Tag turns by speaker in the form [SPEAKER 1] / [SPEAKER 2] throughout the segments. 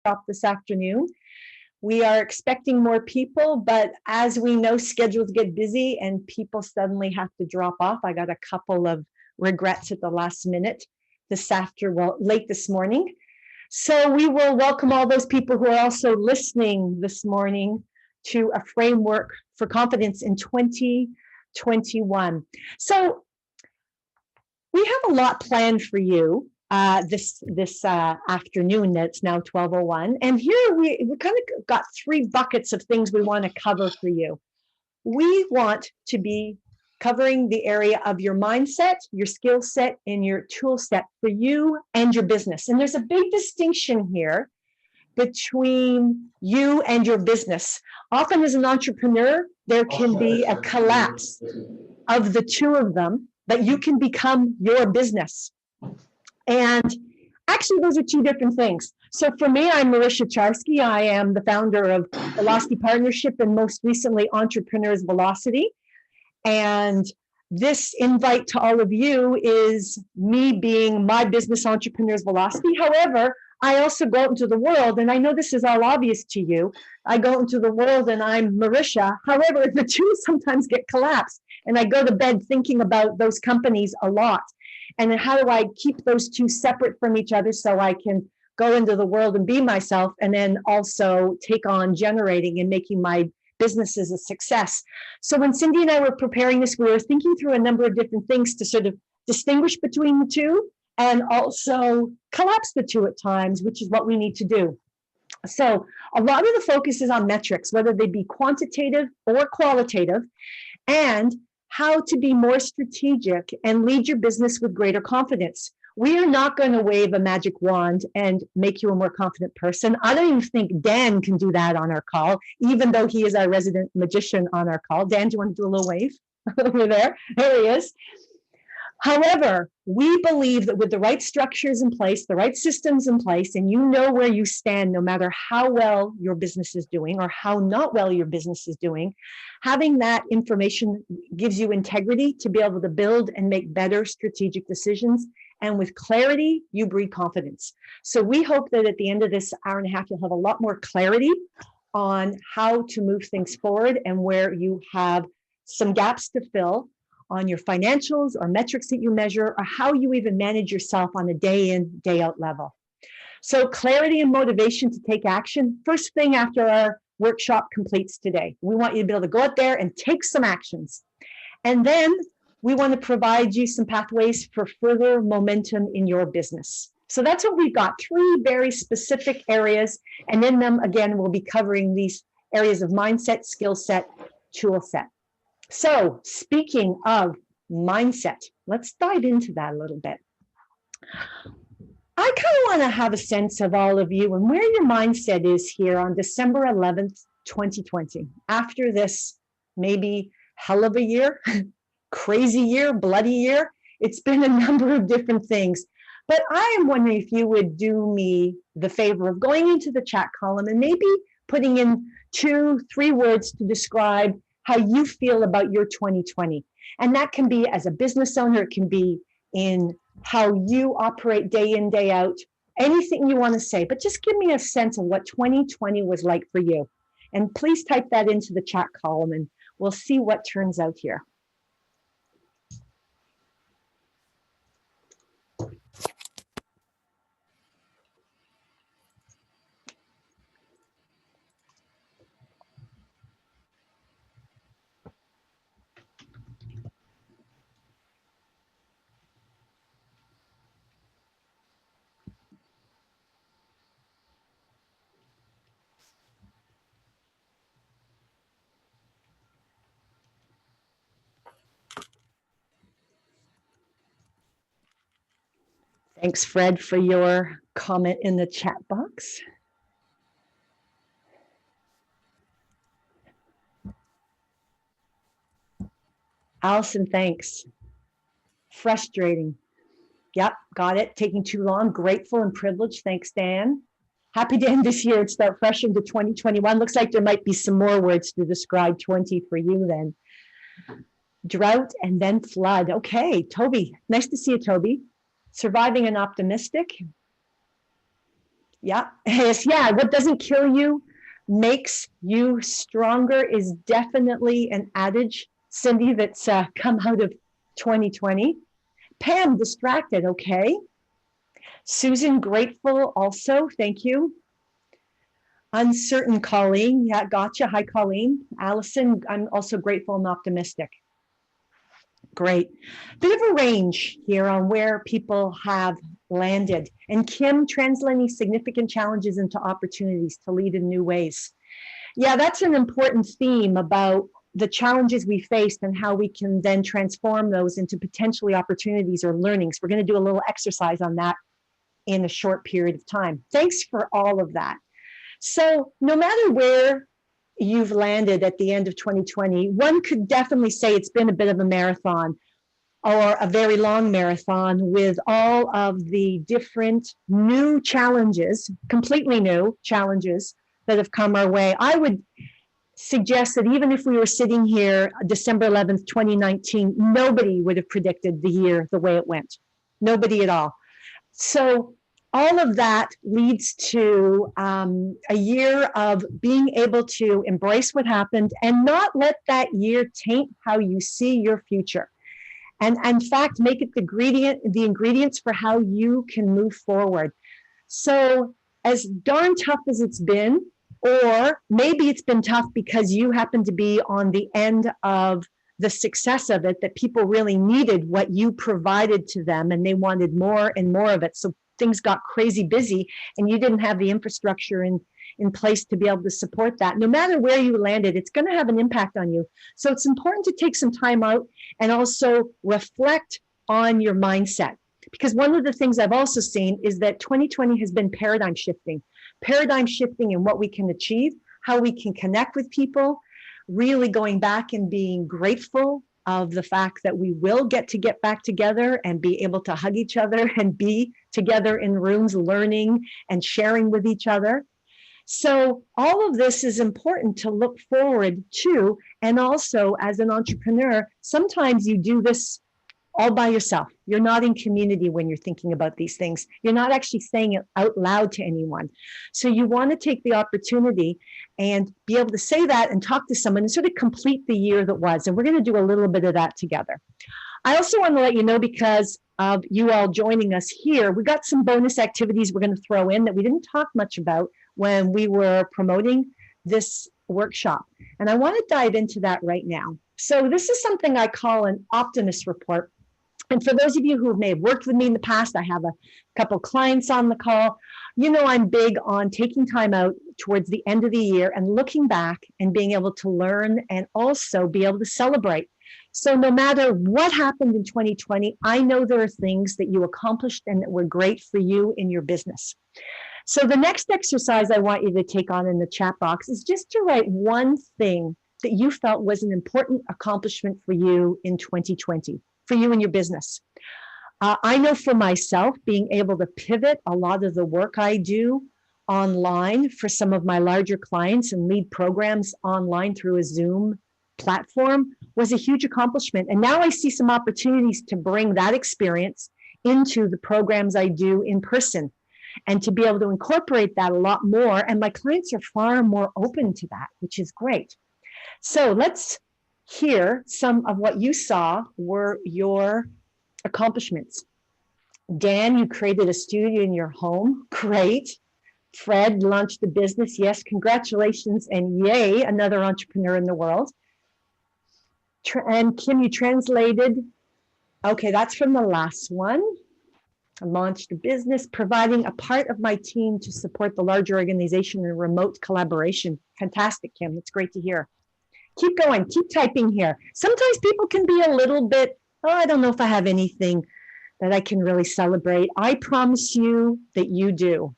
[SPEAKER 1] workshop this afternoon. We are expecting more people, but as we know, schedules get busy and people suddenly have to drop off. I got a couple of regrets at the last minute late this morning. So we will welcome all those people who are also listening this morning to a framework for confidence in 2021. So we have a lot planned for you this afternoon. That's now 12:01, and here we kind of got three buckets of things we want to cover for you. We want to be covering the area of your mindset, your skill set, and your tool set for you and your business. And there's a big distinction here between you and your business. Often as an entrepreneur, there can be a collapse of the two of them, but you can become your business. And actually, those are two different things. So for me, I'm Marisha Charsky. I am the founder of Velocity Partnership and most recently Entrepreneurs Velocity. And this invite to all of you is me being my business Entrepreneurs Velocity. However, I also go out into the world, and I know this is all obvious to you. I go into the world and I'm Marisha. However, the two sometimes get collapsed, and I go to bed thinking about those companies a lot. And then how do I keep those two separate from each other so I can go into the world and be myself, and then also take on generating and making my businesses a success. So when Cindy and I were preparing this, we were thinking through a number of different things to sort of distinguish between the two and also collapse the two at times, which is what we need to do. So a lot of the focus is on metrics, whether they be quantitative or qualitative, and how to be more strategic and lead your business with greater confidence. We are not going to wave a magic wand and make you a more confident person. I don't even think Dan can do that on our call, even though he is our resident magician on our call. Dan, do you want to do a little wave over there? There he is. However, we believe that with the right structures in place, the right systems in place, and you know where you stand, no matter how well your business is doing or how not well your business is doing, having that information gives you integrity to be able to build and make better strategic decisions. And with clarity, you breed confidence. So we hope that at the end of this hour and a half, you'll have a lot more clarity on how to move things forward and where you have some gaps to fill on your financials or metrics that you measure, or how you even manage yourself on a day in, day out level. So clarity and motivation to take action, first thing after our workshop completes today. We want you to be able to go out there and take some actions. And then we want to provide you some pathways for further momentum in your business. So that's what we've got, three very specific areas. And in them, again, we'll be covering these areas of mindset, skill set, tool set. So speaking of mindset, let's dive into that a little bit. I kind of want to have a sense of all of you and where your mindset is here on December 11th, 2020, after this maybe hell of a year, crazy year, bloody year. It's been a number of different things. But I am wondering if you would do me the favor of going into the chat column and maybe putting in 2-3 words to describe how you feel about your 2020. And that can be as a business owner, it can be in how you operate day in, day out, anything you want to say, but just give me a sense of what 2020 was like for you. And please type that into the chat column and we'll see what turns out here. Thanks, Fred, for your comment in the chat box. Allison, thanks. Frustrating. Yep, got it. Taking too long. Grateful and privileged. Thanks, Dan. Happy to end this year and start fresh into 2021. Looks like there might be some more words to describe 20 for you then. Drought and then flood. Okay, Toby. Nice to see you, Toby. Surviving and optimistic. Yeah. Yes. Yeah. What doesn't kill you makes you stronger is definitely an adage, Cindy, that's come out of 2020. Pam, distracted. Okay. Susan, grateful also. Thank you. Uncertain, Colleen. Yeah, gotcha. Hi, Colleen. Allison, I'm also grateful and optimistic. Great. Bit of a range here on where people have landed. And Kim, translating significant challenges into opportunities to lead in new ways. Yeah, that's an important theme about the challenges we faced and how we can then transform those into potentially opportunities or learnings. We're going to do a little exercise on that in a short period of time. Thanks for all of that. So no matter where you've landed at the end of 2020, one could definitely say it's been a bit of a marathon or a very long marathon with all of the different new challenges, completely new challenges that have come our way. I would suggest that even if we were sitting here December 11th, 2019, nobody would have predicted the year the way it went. Nobody at all. So all of that leads to a year of being able to embrace what happened and not let that year taint how you see your future. And in fact, make it the ingredients for how you can move forward. So as darn tough as it's been, or maybe it's been tough because you happen to be on the end of the success of it, that people really needed what you provided to them and they wanted more and more of it. So things got crazy busy and you didn't have the infrastructure in place to be able to support that. No matter where you landed, it's going to have an impact on you. So it's important to take some time out and also reflect on your mindset. Because one of the things I've also seen is that 2020 has been paradigm shifting in what we can achieve, how we can connect with people, really going back and being grateful of the fact that we will get back together and be able to hug each other and be together in rooms learning and sharing with each other. So all of this is important to look forward to. And also as an entrepreneur, sometimes you do this all by yourself. You're not in community when you're thinking about these things. You're not actually saying it out loud to anyone. So you want to take the opportunity and be able to say that and talk to someone and sort of complete the year that was. And we're going to do a little bit of that together. I also want to let you know, because of you all joining us here, we got some bonus activities we're going to throw in that we didn't talk much about when we were promoting this workshop. And I want to dive into that right now. So this is something I call an optimist report. And for those of you who may have worked with me in the past, I have a couple clients on the call. You know, I'm big on taking time out towards the end of the year and looking back and being able to learn and also be able to celebrate. So no matter what happened in 2020, I know there are things that you accomplished and that were great for you in your business. So the next exercise I want you to take on in the chat box is just to write one thing that you felt was an important accomplishment for you in 2020. For you and your business. I know for myself, being able to pivot a lot of the work I do online for some of my larger clients and lead programs online through a Zoom platform was a huge accomplishment. And now I see some opportunities to bring that experience into the programs I do in person and to be able to incorporate that a lot more. And my clients are far more open to that, which is great. So let's here, some of what you saw were your accomplishments. Dan, you created a studio in your home. Great. Fred launched a business. Yes, congratulations. And yay, another entrepreneur in the world. And Kim, you translated. Okay, that's from the last one. I launched a business, providing a part of my team to support the larger organization in remote collaboration. Fantastic, Kim. That's great to hear. Keep going, keep typing here. Sometimes people can be a little bit, oh, I don't know if I have anything that I can really celebrate. I promise you that you do.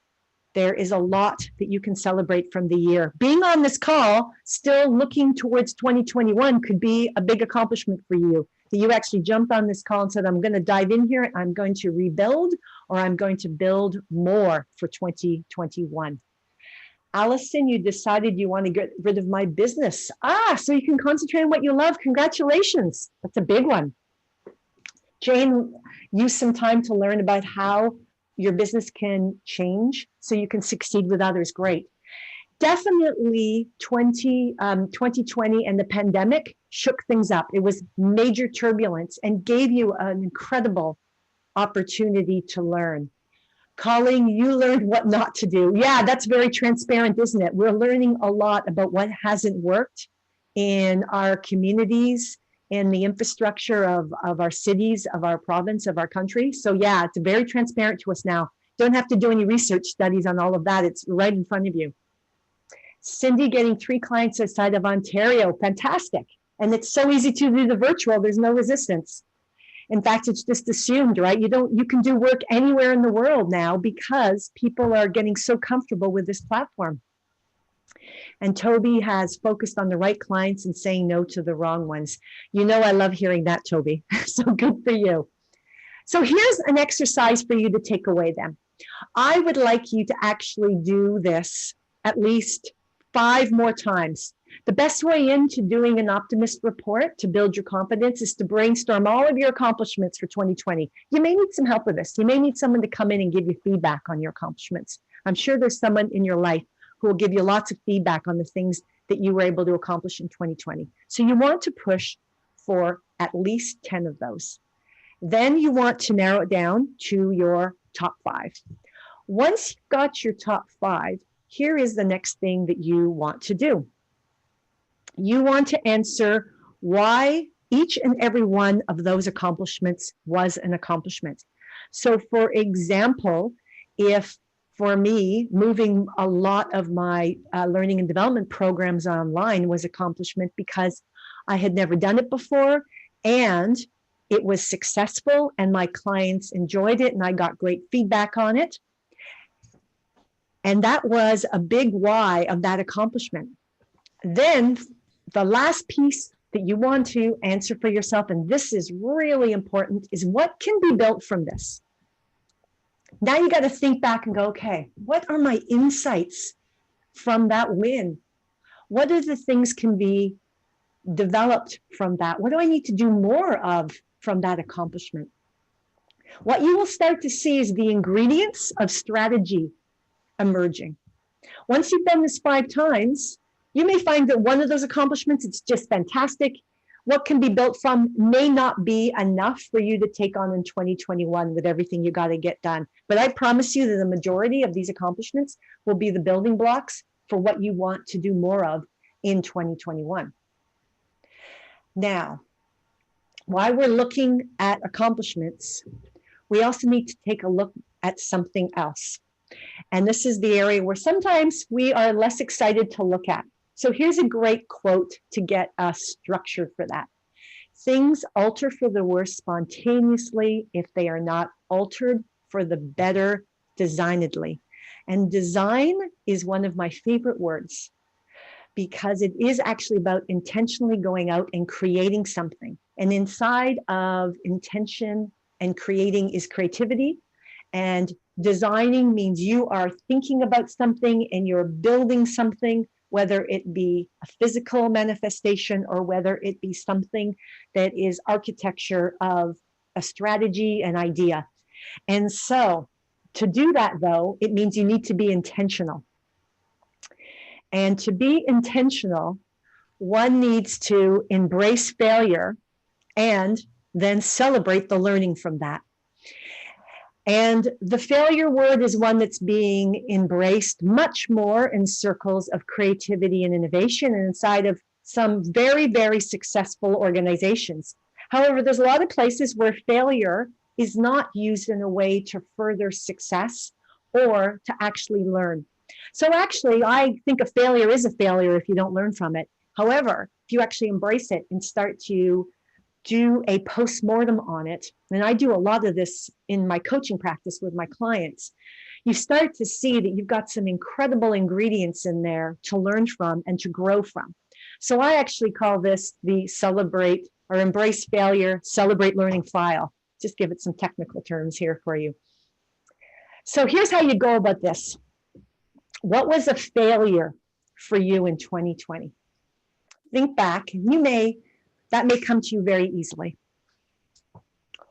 [SPEAKER 1] There is a lot that you can celebrate from the year. Being on this call, still looking towards 2021 could be a big accomplishment for you. That you actually jumped on this call and said, I'm going to dive in here, I'm going to rebuild, or I'm going to build more for 2021. Allison, you decided you want to get rid of my business. So you can concentrate on what you love. Congratulations. That's a big one. Jane used some time to learn about how your business can change so you can succeed with others, great. Definitely 2020 and the pandemic shook things up. It was major turbulence and gave you an incredible opportunity to learn. Colleen, you learned what not to do. Yeah, that's very transparent, isn't it? We're learning a lot about what hasn't worked in our communities, in the infrastructure of our cities, of our province, of our country. So yeah, it's very transparent to us now. Don't have to do any research studies on all of that. It's right in front of you. Cindy getting 3 clients outside of Ontario, fantastic. And it's so easy to do the virtual, there's no resistance. In fact, it's just assumed, right? You can do work anywhere in the world now because people are getting so comfortable with this platform. And Toby has focused on the right clients and saying no to the wrong ones. You know, I love hearing that, Toby. So good for you. So here's an exercise for you to take away then. I would like you to actually do this at least 5 more times. The best way into doing an optimist report to build your confidence is to brainstorm all of your accomplishments for 2020. You may need some help with this. You may need someone to come in and give you feedback on your accomplishments. I'm sure there's someone in your life who will give you lots of feedback on the things that you were able to accomplish in 2020. So you want to push for at least 10 of those. Then you want to narrow it down to your top 5. Once you've got your top 5, here is the next thing that you want to do. You want to answer why each and every one of those accomplishments was an accomplishment. So for example, if for me, moving a lot of my learning and development programs online was accomplishment because I had never done it before and it was successful and my clients enjoyed it and I got great feedback on it. And that was a big why of that accomplishment. Then the last piece that you want to answer for yourself, and this is really important, is what can be built from this? Now you got to think back and go, okay, what are my insights from that win? What are the things can be developed from that? What do I need to do more of from that accomplishment? What you will start to see is the ingredients of strategy emerging. Once you've done this 5 times, you may find that one of those accomplishments, it's just fantastic. What can be built from may not be enough for you to take on in 2021 with everything you got to get done. But I promise you that the majority of these accomplishments will be the building blocks for what you want to do more of in 2021. Now, while we're looking at accomplishments, we also need to take a look at something else. And this is the area where sometimes we are less excited to look at. So here's a great quote to get us structured for that. Things alter for the worse spontaneously if they are not altered for the better designedly. And design is one of my favorite words because it is actually about intentionally going out and creating something. And inside of intention and creating is creativity. And designing means you are thinking about something and you're building something, whether it be a physical manifestation or whether it be something that is architecture of a strategy, an idea. And so to do that, though, it means you need to be intentional. And to be intentional, one needs to embrace failure and then celebrate the learning from that. And the failure word is one that's being embraced much more in circles of creativity and innovation and inside of some very, very successful organizations. However, there's a lot of places where failure is not used in a way to further success or to actually learn. So actually, I think a failure is a failure if you don't learn from it. However, if you actually embrace it and start to do a postmortem on it, and I do a lot of this in my coaching practice with my clients, you start to see that you've got some incredible ingredients in there to learn from and to grow from. So I actually call this the celebrate or embrace failure, celebrate learning file. Just give it some technical terms here for you. So here's how you go about this. What was a failure for you in 2020? Think back, that may come to you very easily.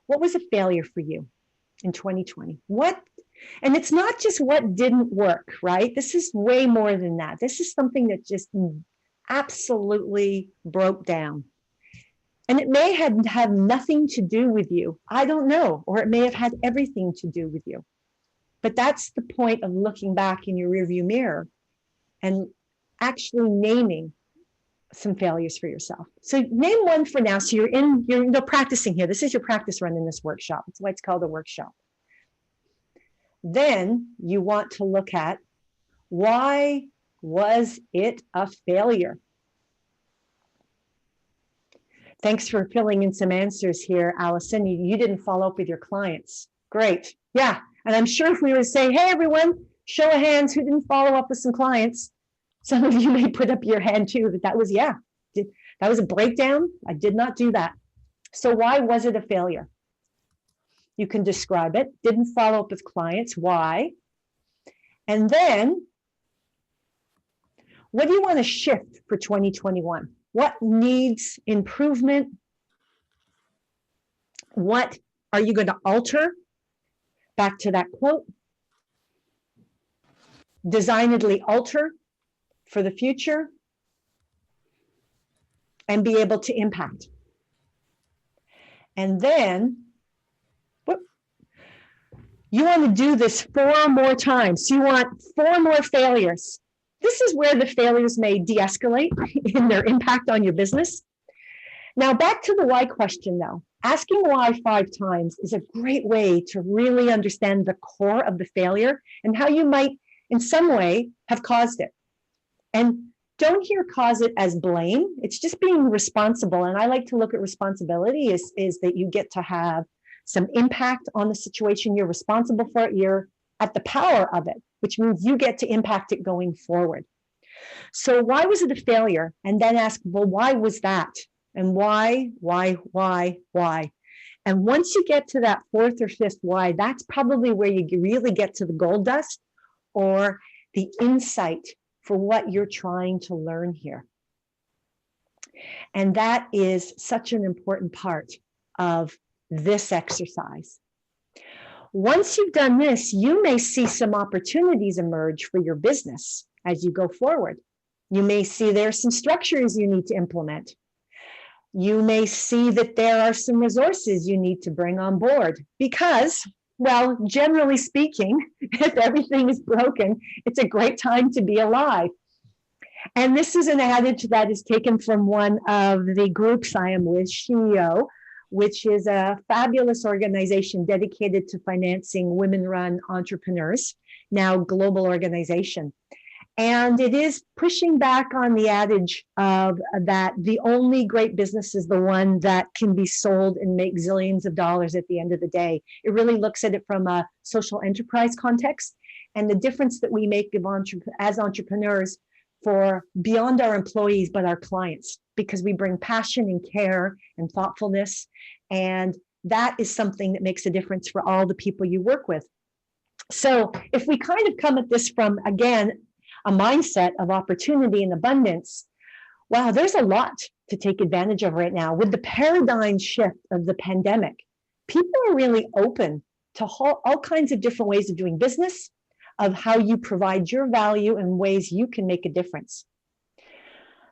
[SPEAKER 1] What was a failure for you in 2020? What And it's not just what didn't work, right? This is way more than that. This is something that just absolutely broke down. And it may have nothing to do with you. I don't know. Or it may have had everything to do with you. But that's the point of looking back in your rearview mirror and actually naming some failures for yourself. So name one for now. So you're practicing here. This is your practice run in this workshop. That's why it's called a workshop. Then you want to look at, why was it a failure? Thanks for filling in some answers here, Allison. You didn't follow up with your clients. Great. Yeah. And I'm sure if we were to say, hey, everyone, show of hands who didn't follow up with some clients, some of you may put up your hand too, that was a breakdown. I did not do that. So why was it a failure? You can describe it. Didn't follow up with clients. Why? And then, what do you want to shift for 2021? What needs improvement? What are you going to alter? Back to that quote. Designedly alter for the future and be able to impact. And then, you want to do this 4 more times. So you want 4 more failures. This is where the failures may de-escalate in their impact on your business. Now, back to the why question though. Asking why 5 times is a great way to really understand the core of the failure and how you might, in some way, have caused it. And don't hear cause it as blame. It's just being responsible. And I like to look at responsibility is that you get to have some impact on the situation. You're responsible for it. You're at the power of it, which means you get to impact it going forward. So why was it a failure? And then ask, well, why was that? And why? And once you get to that 4th or 5th why, that's probably where you really get to the gold dust or the insight for what you're trying to learn here. And that is such an important part of this exercise. Once you've done this, you may see some opportunities emerge for your business as you go forward. You may see there are some structures you need to implement. You may see that there are some resources you need to bring on board because, well, generally speaking, if everything is broken, it's a great time to be alive. And this is an adage that is taken from one of the groups I am with, SheEO, which is a fabulous organization dedicated to financing women-run entrepreneurs, now global organization. And it is pushing back on the adage of that the only great business is the one that can be sold and make zillions of dollars at the end of the day. It really looks at it from a social enterprise context and the difference that we make as entrepreneurs for beyond our employees, but our clients, because we bring passion and care and thoughtfulness. And that is something that makes a difference for all the people you work with. So if we kind of come at this from, again, a mindset of opportunity and abundance, wow, there's a lot to take advantage of right now. With the paradigm shift of the pandemic, people are really open to all kinds of different ways of doing business, of how you provide your value and ways you can make a difference.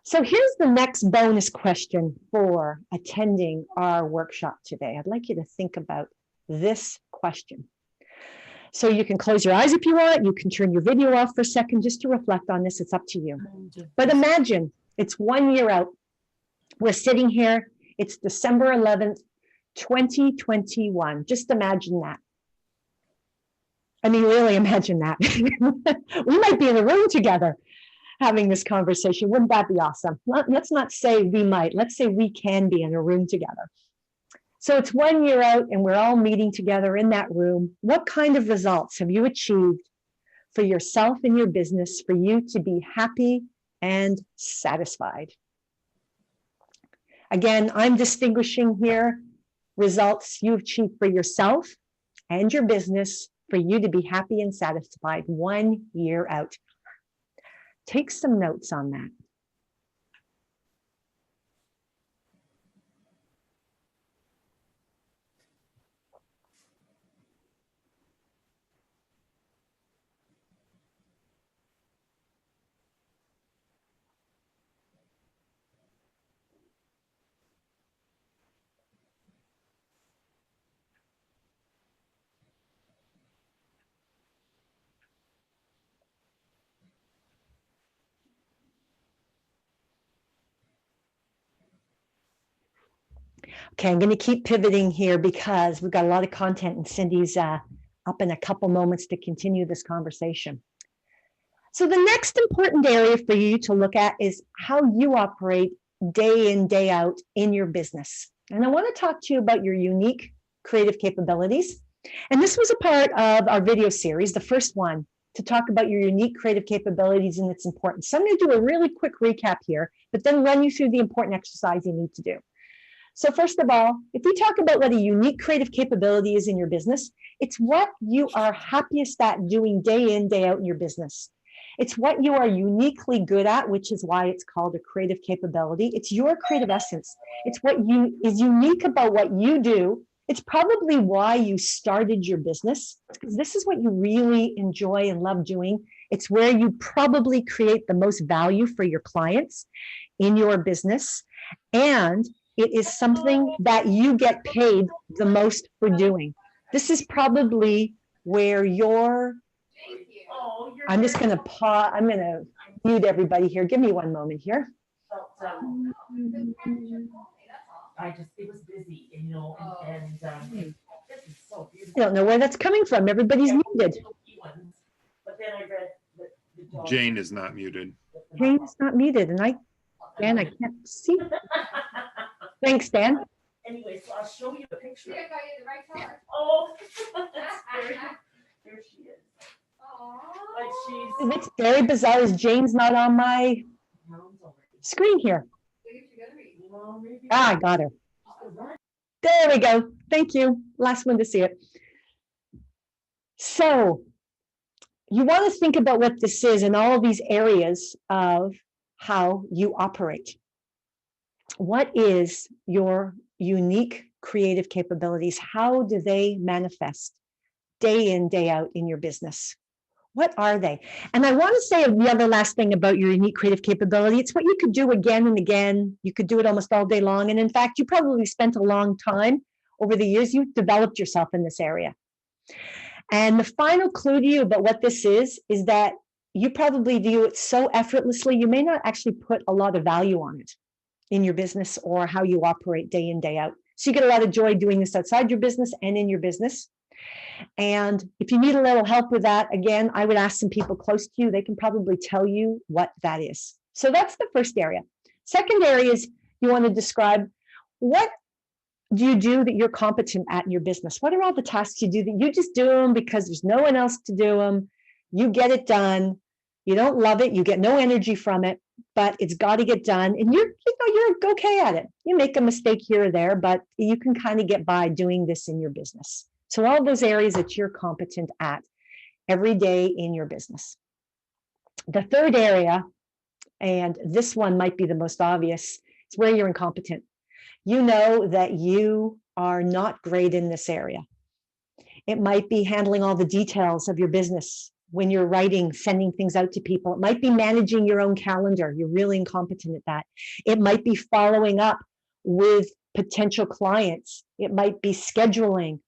[SPEAKER 1] So here's the next bonus question for attending our workshop today. I'd like you to think about this question. So you can close your eyes if you want. You can turn your video off for a second just to reflect on this. It's up to you. But imagine it's 1 year out. We're sitting here. It's December 11th, 2021. Just imagine that. I mean, really imagine that. We might be in a room together having this conversation. Wouldn't that be awesome? Let's not say we might. Let's say we can be in a room together. So it's 1 year out and we're all meeting together in that room. What kind of results have you achieved for yourself and your business for you to be happy and satisfied? Again, I'm distinguishing here results you've achieved for yourself and your business for you to be happy and satisfied 1 year out. Take some notes on that. Okay, I'm going to keep pivoting here because we've got a lot of content and Cindy's up in a couple moments to continue this conversation. So the next important area for you to look at is how you operate day in, day out in your business. And I want to talk to you about your unique creative capabilities. And this was a part of our video series, the first one, to talk about your unique creative capabilities and its importance. So I'm going to do a really quick recap here, but then run you through the important exercise you need to do. So first of all, if we talk about what a unique creative capability is in your business, it's what you are happiest at doing day in, day out in your business. It's what you are uniquely good at, which is why it's called a creative capability. It's your creative essence. It's what is unique about what you do. It's probably why you started your business, because this is what you really enjoy and love doing. It's where you probably create the most value for your clients in your business. And it is something that you get paid the most for doing. This is probably where I'm just going to pause. I'm going to mute everybody here. Give me one moment here.
[SPEAKER 2] It was busy, and this is so beautiful.
[SPEAKER 1] I don't know where that's coming from. Everybody's muted.
[SPEAKER 2] But then I read the
[SPEAKER 3] Jane is not muted.
[SPEAKER 1] Jane is not muted, and Dan, I can't see. Thanks, Dan.
[SPEAKER 2] Anyway, so I'll show you a picture.
[SPEAKER 4] I got you the right color.
[SPEAKER 2] Oh, there she is.
[SPEAKER 1] It's very bizarre is Jane's not on my screen here. I got her. There we go. Thank you. Last one to see it. So you want to think about what this is in all of these areas of how you operate. What is your unique creative capabilities? How do they manifest day in, day out in your business? What are they? And I want to say the other last thing about your unique creative capability. It's what you could do again and again. You could do it almost all day long. And in fact, you probably spent a long time over the years. You've developed yourself in this area. And the final clue to you about what this is that you probably view it so effortlessly, you may not actually put a lot of value on it in your business or how you operate day in, day out. So you get a lot of joy doing this outside your business and in your business. And if you need a little help with that, again, I would ask some people close to you. They can probably tell you what that is. So that's the first area. Second area is you want to describe what do you do that you're competent at in your business? What are all the tasks you do that you just do them because there's no one else to do them? You get it done. You don't love it. You get no energy from it, but it's got to get done. And you're okay at it. You make a mistake here or there, but you can kind of get by doing this in your business. So all those areas that you're competent at every day in your business. The third area, and this one might be the most obvious, is where you're incompetent. You know that you are not great in this area. It might be handling all the details of your business when you're writing, sending things out to people. It might be managing your own calendar. You're really incompetent at that. It might be following up with potential clients. It might be scheduling.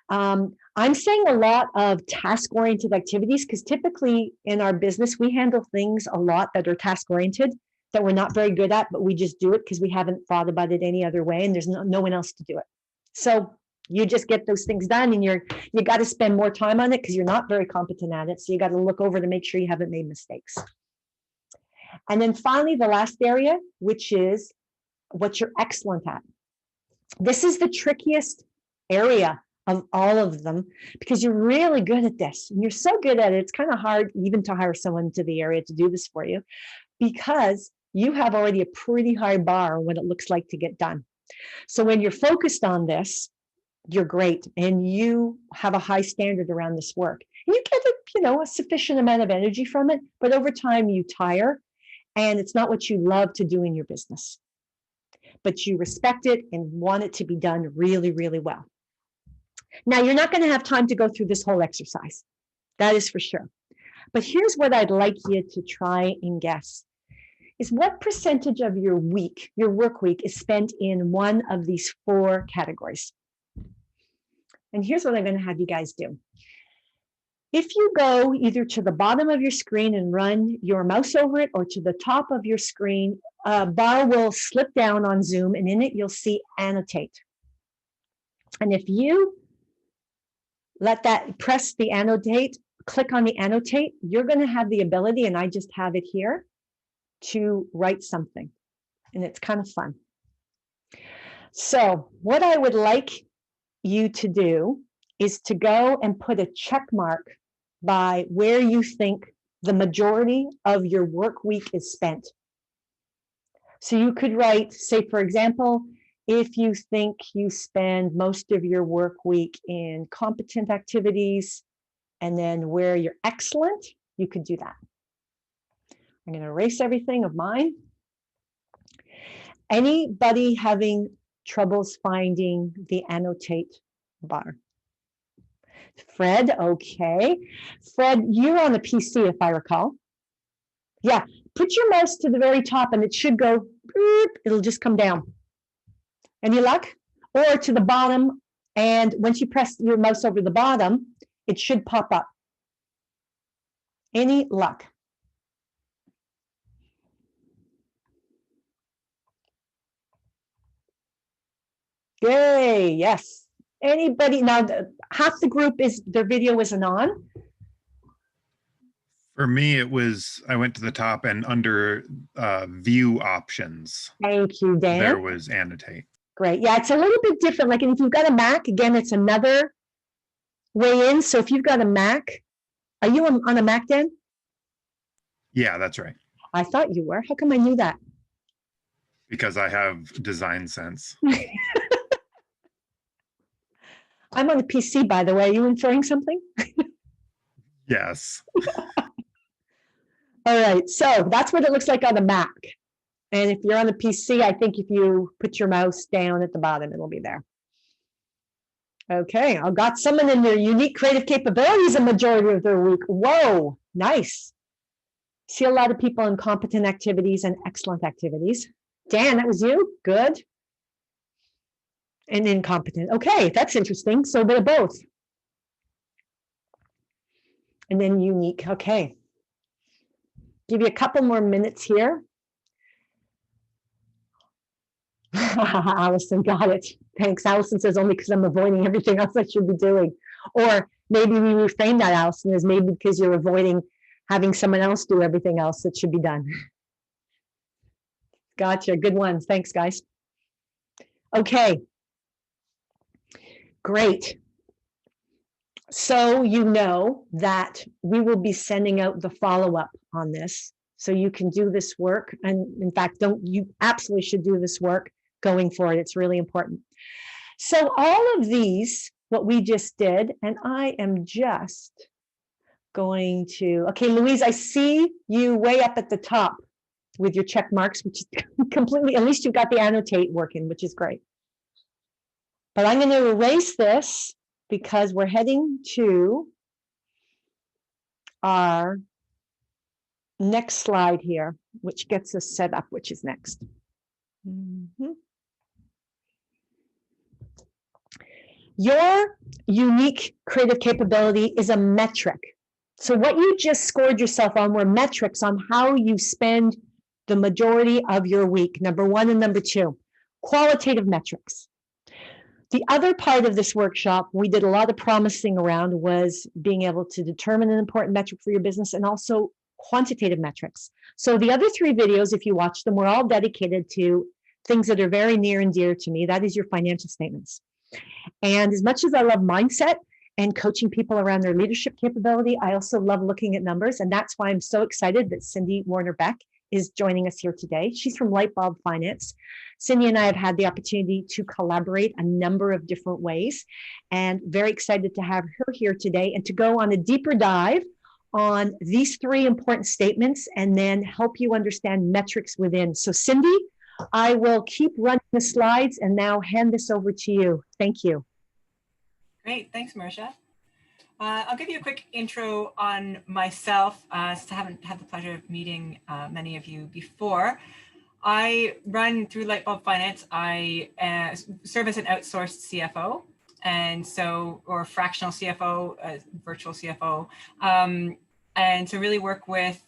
[SPEAKER 1] I'm saying a lot of task-oriented activities because typically in our business, we handle things a lot that are task-oriented that we're not very good at, but we just do it because we haven't thought about it any other way and there's no one else to do it. So you just get those things done and you got to spend more time on it because you're not very competent at it. So you got to look over to make sure you haven't made mistakes. And then finally, the last area, which is what you're excellent at. This is the trickiest area of all of them because you're really good at this and you're so good at it. It's kind of hard even to hire someone to the area to do this for you because you have already a pretty high bar on what it looks like to get done. So when you're focused on this, you're great and you have a high standard around this work. And you get a sufficient amount of energy from it, but over time you tire and it's not what you love to do in your business. But you respect it and want it to be done really, really well. Now, you're not going to have time to go through this whole exercise. That is for sure. But here's what I'd like you to try and guess is what percentage of your week, your work week, is spent in one of these four categories. And here's what I'm going to have you guys do. If you go either to the bottom of your screen and run your mouse over it or to the top of your screen, a bar will slip down on Zoom and in it you'll see annotate. And if you press the annotate, click on the annotate, you're going to have the ability, and I just have it here, to write something. And it's kind of fun. So what I would like you to do is to go and put a check mark by where you think the majority of your work week is spent. So you could write, say, for example, if you think you spend most of your work week in competent activities, and then where you're excellent, you could do that. I'm going to erase everything of mine. Anybody having troubles finding the annotate bar? Fred, okay. Fred, you're on the PC, if I recall. Yeah, put your mouse to the very top and it should go, it'll just come down. Any luck? Or to the bottom, and once you press your mouse over the bottom, it should pop up. Any luck? Yay, yes. Anybody, now half the group their video isn't on.
[SPEAKER 3] For me, I went to the top and under view options.
[SPEAKER 1] Thank you, Dan.
[SPEAKER 3] There was annotate.
[SPEAKER 1] Great. Yeah, it's a little bit different. Like if you've got a Mac, again, it's another way in. So if you've got a Mac, are you on a Mac, Dan?
[SPEAKER 3] Yeah, that's right.
[SPEAKER 1] I thought you were. How come I knew that?
[SPEAKER 3] Because I have design sense.
[SPEAKER 1] I'm on the PC, by the way. Are you inferring something?
[SPEAKER 3] Yes.
[SPEAKER 1] All right. So that's what it looks like on the Mac. And if you're on the PC, I think if you put your mouse down at the bottom, it'll be there. Okay. I've got someone in their unique creative capabilities a majority of their week. Whoa, nice. See a lot of people in competent activities and excellent activities. Dan, that was you? Good. And incompetent. Okay, that's interesting. So they're both. And then unique. Okay. Give you a couple more minutes here. Allison got it. Thanks. Allison says only because I'm avoiding everything else I should be doing. Or maybe we reframe that, Allison, as maybe because you're avoiding having someone else do everything else that should be done. Gotcha. Good ones. Thanks, guys. Okay. Great. So you know that we will be sending out the follow-up on this. So you can do this work. And in fact, you absolutely should do this work going forward. It's really important. So all of these, what we just did, and I am just going to, okay, Louise, I see you way up at the top with your check marks, which is completely, at least you've got the annotate working, which is great. But I'm going to erase this because we're heading to our next slide here, which gets us set up, which is next. Your unique creative capability is a metric. So what you just scored yourself on were metrics on how you spend the majority of your week, number 1 and number 2, qualitative metrics. The other part of this workshop we did a lot of promising around was being able to determine an important metric for your business and also quantitative metrics. So the other 3 videos, if you watch them, were all dedicated to things that are very near and dear to me. That is your financial statements. And as much as I love mindset and coaching people around their leadership capability, I also love looking at numbers. And that's why I'm so excited that Cindy Warner-Beck is joining us here today. She's from Lightbulb Finance. Cindy and I have had the opportunity to collaborate a number of different ways, and very excited to have her here today and to go on a deeper dive on these 3 important statements and then help you understand metrics within. So Cindy, I will keep running the slides and now hand this over to you. Thank you.
[SPEAKER 4] Great, thanks, Marisha. I'll give you a quick intro on myself, since I haven't had the pleasure of meeting many of you before. I run through Lightbulb Finance. I serve as an outsourced CFO, and so, or fractional CFO, virtual CFO, and so really work with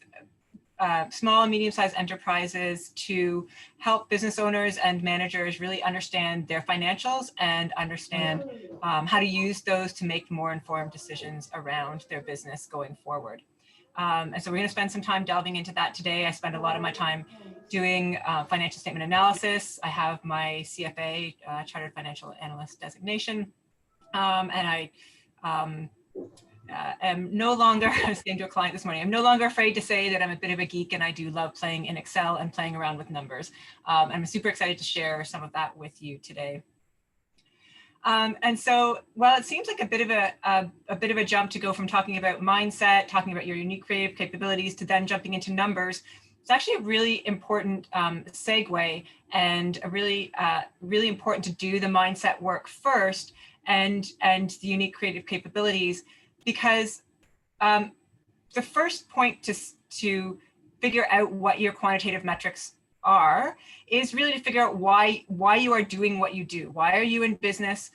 [SPEAKER 4] small and medium-sized enterprises to help business owners and managers really understand their financials and understand how to use those to make more informed decisions around their business going forward. And so we're going to spend some time delving into that today. I spend a lot of my time doing financial statement analysis. I have my CFA, Chartered Financial Analyst designation, and I am no longer, I was saying to a client this morning, I'm no longer afraid to say that I'm a bit of a geek and I do love playing in Excel and playing around with numbers. I'm super excited to share some of that with you today. And so, while it seems like a bit of a jump to go from talking about mindset, talking about your unique creative capabilities, to then jumping into numbers, it's actually a really important segue, and a really important to do the mindset work first and the unique creative capabilities, because the first point to figure out what your quantitative metrics are is really to figure out why you are doing what you do. Why are you in business?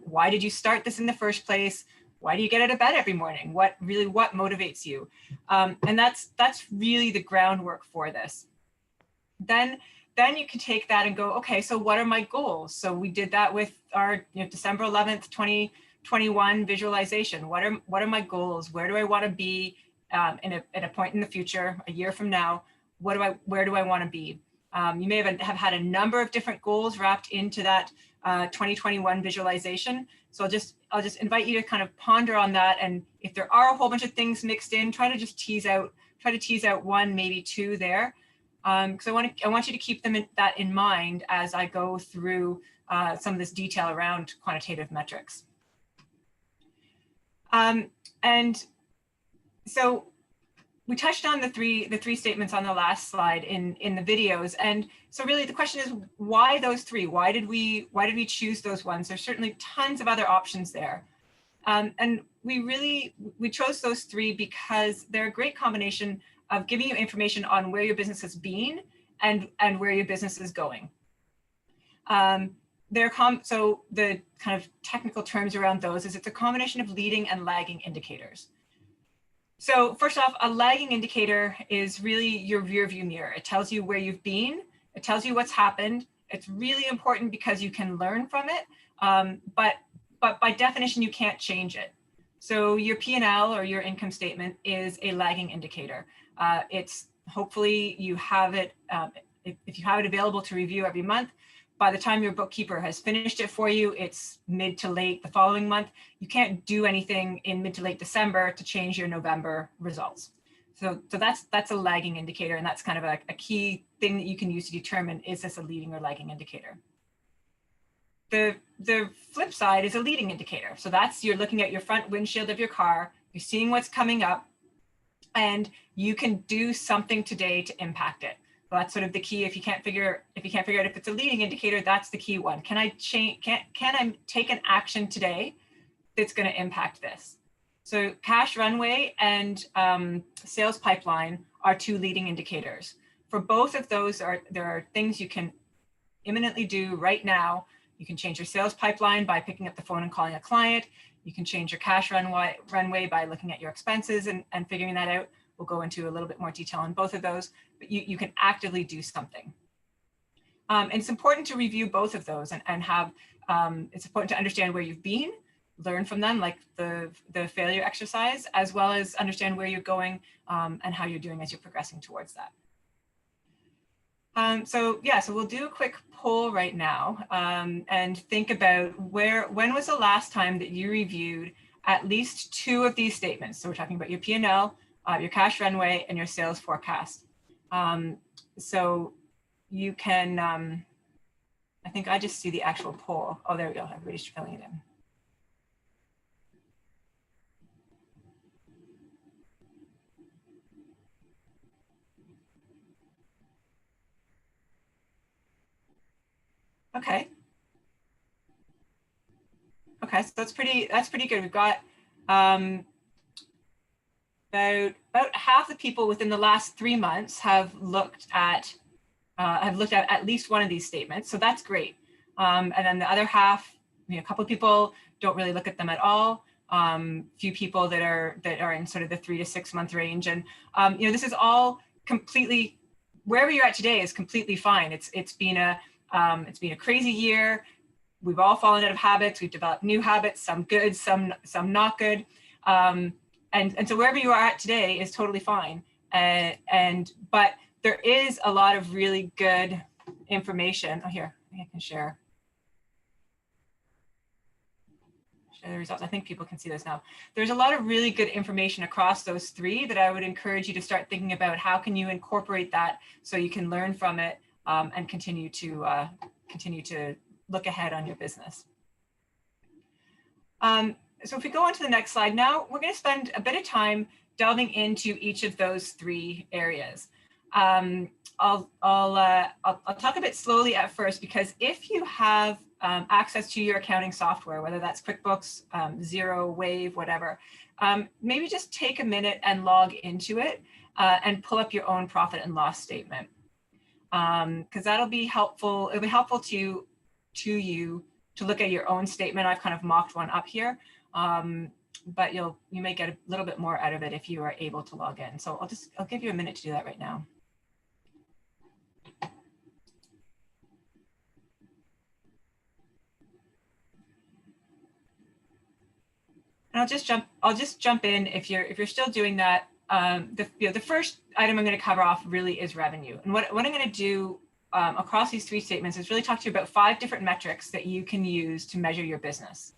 [SPEAKER 4] Why did you start this in the first place? Why do you get out of bed every morning? What motivates you? And that's really the groundwork for this. Then you can take that and go, okay, so what are my goals? So we did that with our December 11th, 2021 visualization. What are my goals? Where do I want to be at a point in the future, a year from now? Where do I want to be? You may have had a number of different goals wrapped into that 2021 visualization. So I'll just invite you to kind of ponder on that. And if there are a whole bunch of things mixed in, try to tease out one, maybe two there. Because I want you to keep that in mind as I go through some of this detail around quantitative metrics. And so we touched on the three statements on the last slide in the videos. And so really the question is, why those three? Why did we choose those ones? There's certainly tons of other options there. And we chose those three because they're a great combination of giving you information on where your business has been and where your business is going. So the kind of technical terms around those is it's a combination of leading and lagging indicators. So first off, a lagging indicator is really your rear view mirror. It tells you where you've been. It tells you what's happened. It's really important because you can learn from it. But by definition, you can't change it. So your P&L or your income statement is a lagging indicator. It's hopefully you have it, if you have it available to review every month. By the time your bookkeeper has finished it for you, it's mid to late the following month. You can't do anything in mid to late December to change your November results. So that's a lagging indicator, and that's kind of a key thing that you can use to determine, is this a leading or lagging indicator? The flip side is a leading indicator. So that's, you're looking at your front windshield of your car, you're seeing what's coming up, and you can do something today to impact it. Well, that's sort of the key. If you can't figure out if it's a leading indicator, that's the key one. Can I take an action today that's going to impact this? So cash runway and sales pipeline are two leading indicators. For both of those, there are things you can imminently do right now. You can change your sales pipeline by picking up the phone and calling a client. You can change your cash runway by looking at your expenses and figuring that out. We'll go into a little bit more detail on both of those, but you can actively do something. And it's important to review both of those and have, it's important to understand where you've been, learn from them, like the failure exercise, as well as understand where you're going and how you're doing as you're progressing towards that. So we'll do a quick poll right now and think about when was the last time that you reviewed at least two of these statements? So we're talking about your P&L, your cash runway, and your sales forecast. So you can, I think I just see the actual poll. Oh, there we go, everybody's filling it in. Okay. Okay, so that's pretty good. We've got about half the people within the last 3 months have looked at least one of these statements. So that's great. And then the other half, a couple of people don't really look at them at all. Few people that are in sort of the 3 to 6 month range. And this is all completely, wherever you're at today is completely fine. It's been a crazy year. We've all fallen out of habits. We've developed new habits, some good, some not good. And so wherever you are at today is totally fine. But there is a lot of really good information. Oh, here, I think I can share the results. I think people can see this now. There's a lot of really good information across those three that I would encourage you to start thinking about. How can you incorporate that so you can learn from it and continue to look ahead on your business. So if we go on to the next slide now, we're going to spend a bit of time delving into each of those three areas. I'll talk a bit slowly at first, because if you have access to your accounting software, whether that's QuickBooks, Xero, Wave, whatever, maybe just take a minute and log into it and pull up your own profit and loss statement, because that'll be helpful. It'll be helpful to you to look at your own statement. I've kind of mocked one up here, but you may get a little bit more out of it if you are able to log in. So I'll give you a minute to do that right now. And I'll just jump in if you're still doing that. The first item I'm going to cover off really is revenue. And what I'm going to do across these three statements is really talk to you about 5 different metrics that you can use to measure your business.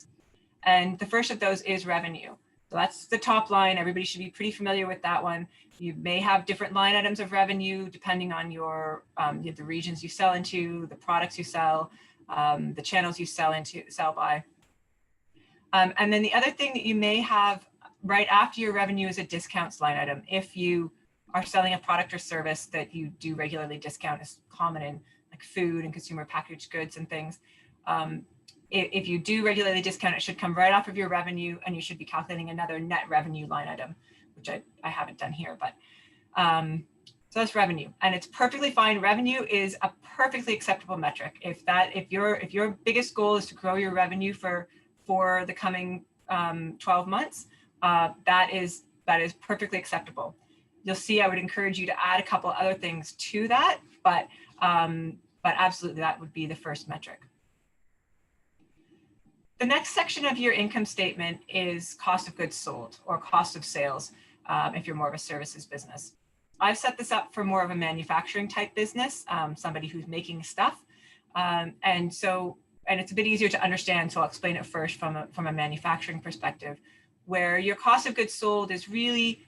[SPEAKER 4] And the first of those is revenue. So that's the top line. Everybody should be pretty familiar with that one. You may have different line items of revenue depending on your the regions you sell into, the products you sell, the channels you sell by. And then the other thing that you may have right after your revenue is a discounts line item. If you are selling a product or service that you do regularly discount, is common in like food and consumer packaged goods and things. If you do regularly discount, it should come right off of your revenue, and you should be calculating another net revenue line item, which I haven't done here, but so that's revenue, and it's perfectly fine. Revenue is a perfectly acceptable metric. If your biggest goal is to grow your revenue for the coming 12 months, that is perfectly acceptable. You'll see I would encourage you to add a couple other things to that, but absolutely that would be the first metric. The next section of your income statement is cost of goods sold, or cost of sales, if you're more of a services business. I've set this up for more of a manufacturing type business, somebody who's making stuff. And it's a bit easier to understand, so I'll explain it first from a manufacturing perspective, where your cost of goods sold is really,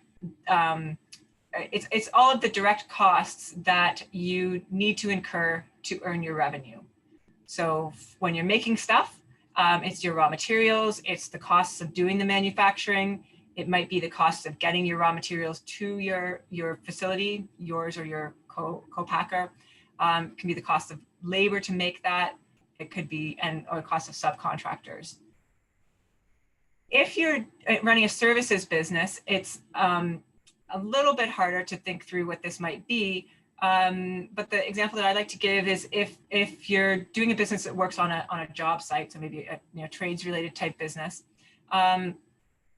[SPEAKER 4] it's all of the direct costs that you need to incur to earn your revenue. So when you're making stuff, it's your raw materials, it's the costs of doing the manufacturing, it might be the cost of getting your raw materials to your facility, yours or your co-packer. It can be the cost of labor to make that. It could be, or the cost of subcontractors. If you're running a services business, it's a little bit harder to think through what this might be. But the example that I like to give is if you're doing a business that works on a job site, so maybe a trades related type business,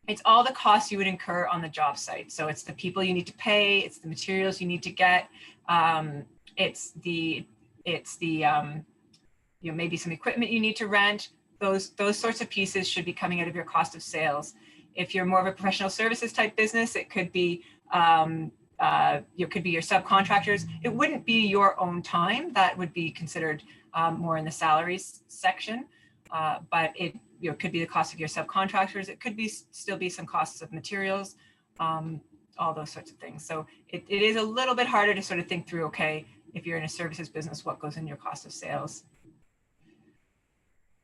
[SPEAKER 4] it's all the costs you would incur on the job site. So it's the people you need to pay, it's the materials you need to get, it's maybe some equipment you need to rent. Those sorts of pieces should be coming out of your cost of sales. If you're more of a professional services type business, it could be your subcontractors. It wouldn't be your own time. That would be considered more in the salaries section. But it could be the cost of your subcontractors. It could still be some costs of materials, all those sorts of things. So it is a little bit harder to sort of think through, okay, if you're in a services business, what goes in your cost of sales?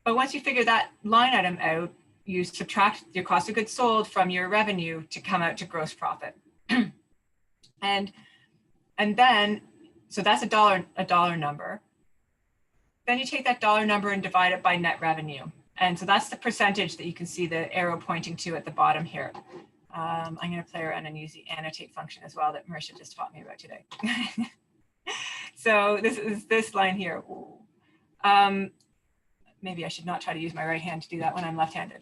[SPEAKER 4] But once you figure that line item out, you subtract your cost of goods sold from your revenue to come out to gross profit. And then, so that's a dollar number. Then you take that dollar number and divide it by net revenue. And so that's the percentage that you can see the arrow pointing to at the bottom here. I'm going to play around and use the annotate function as well that Marisha just taught me about today. So this is this line here. Maybe I should not try to use my right hand to do that when I'm left-handed.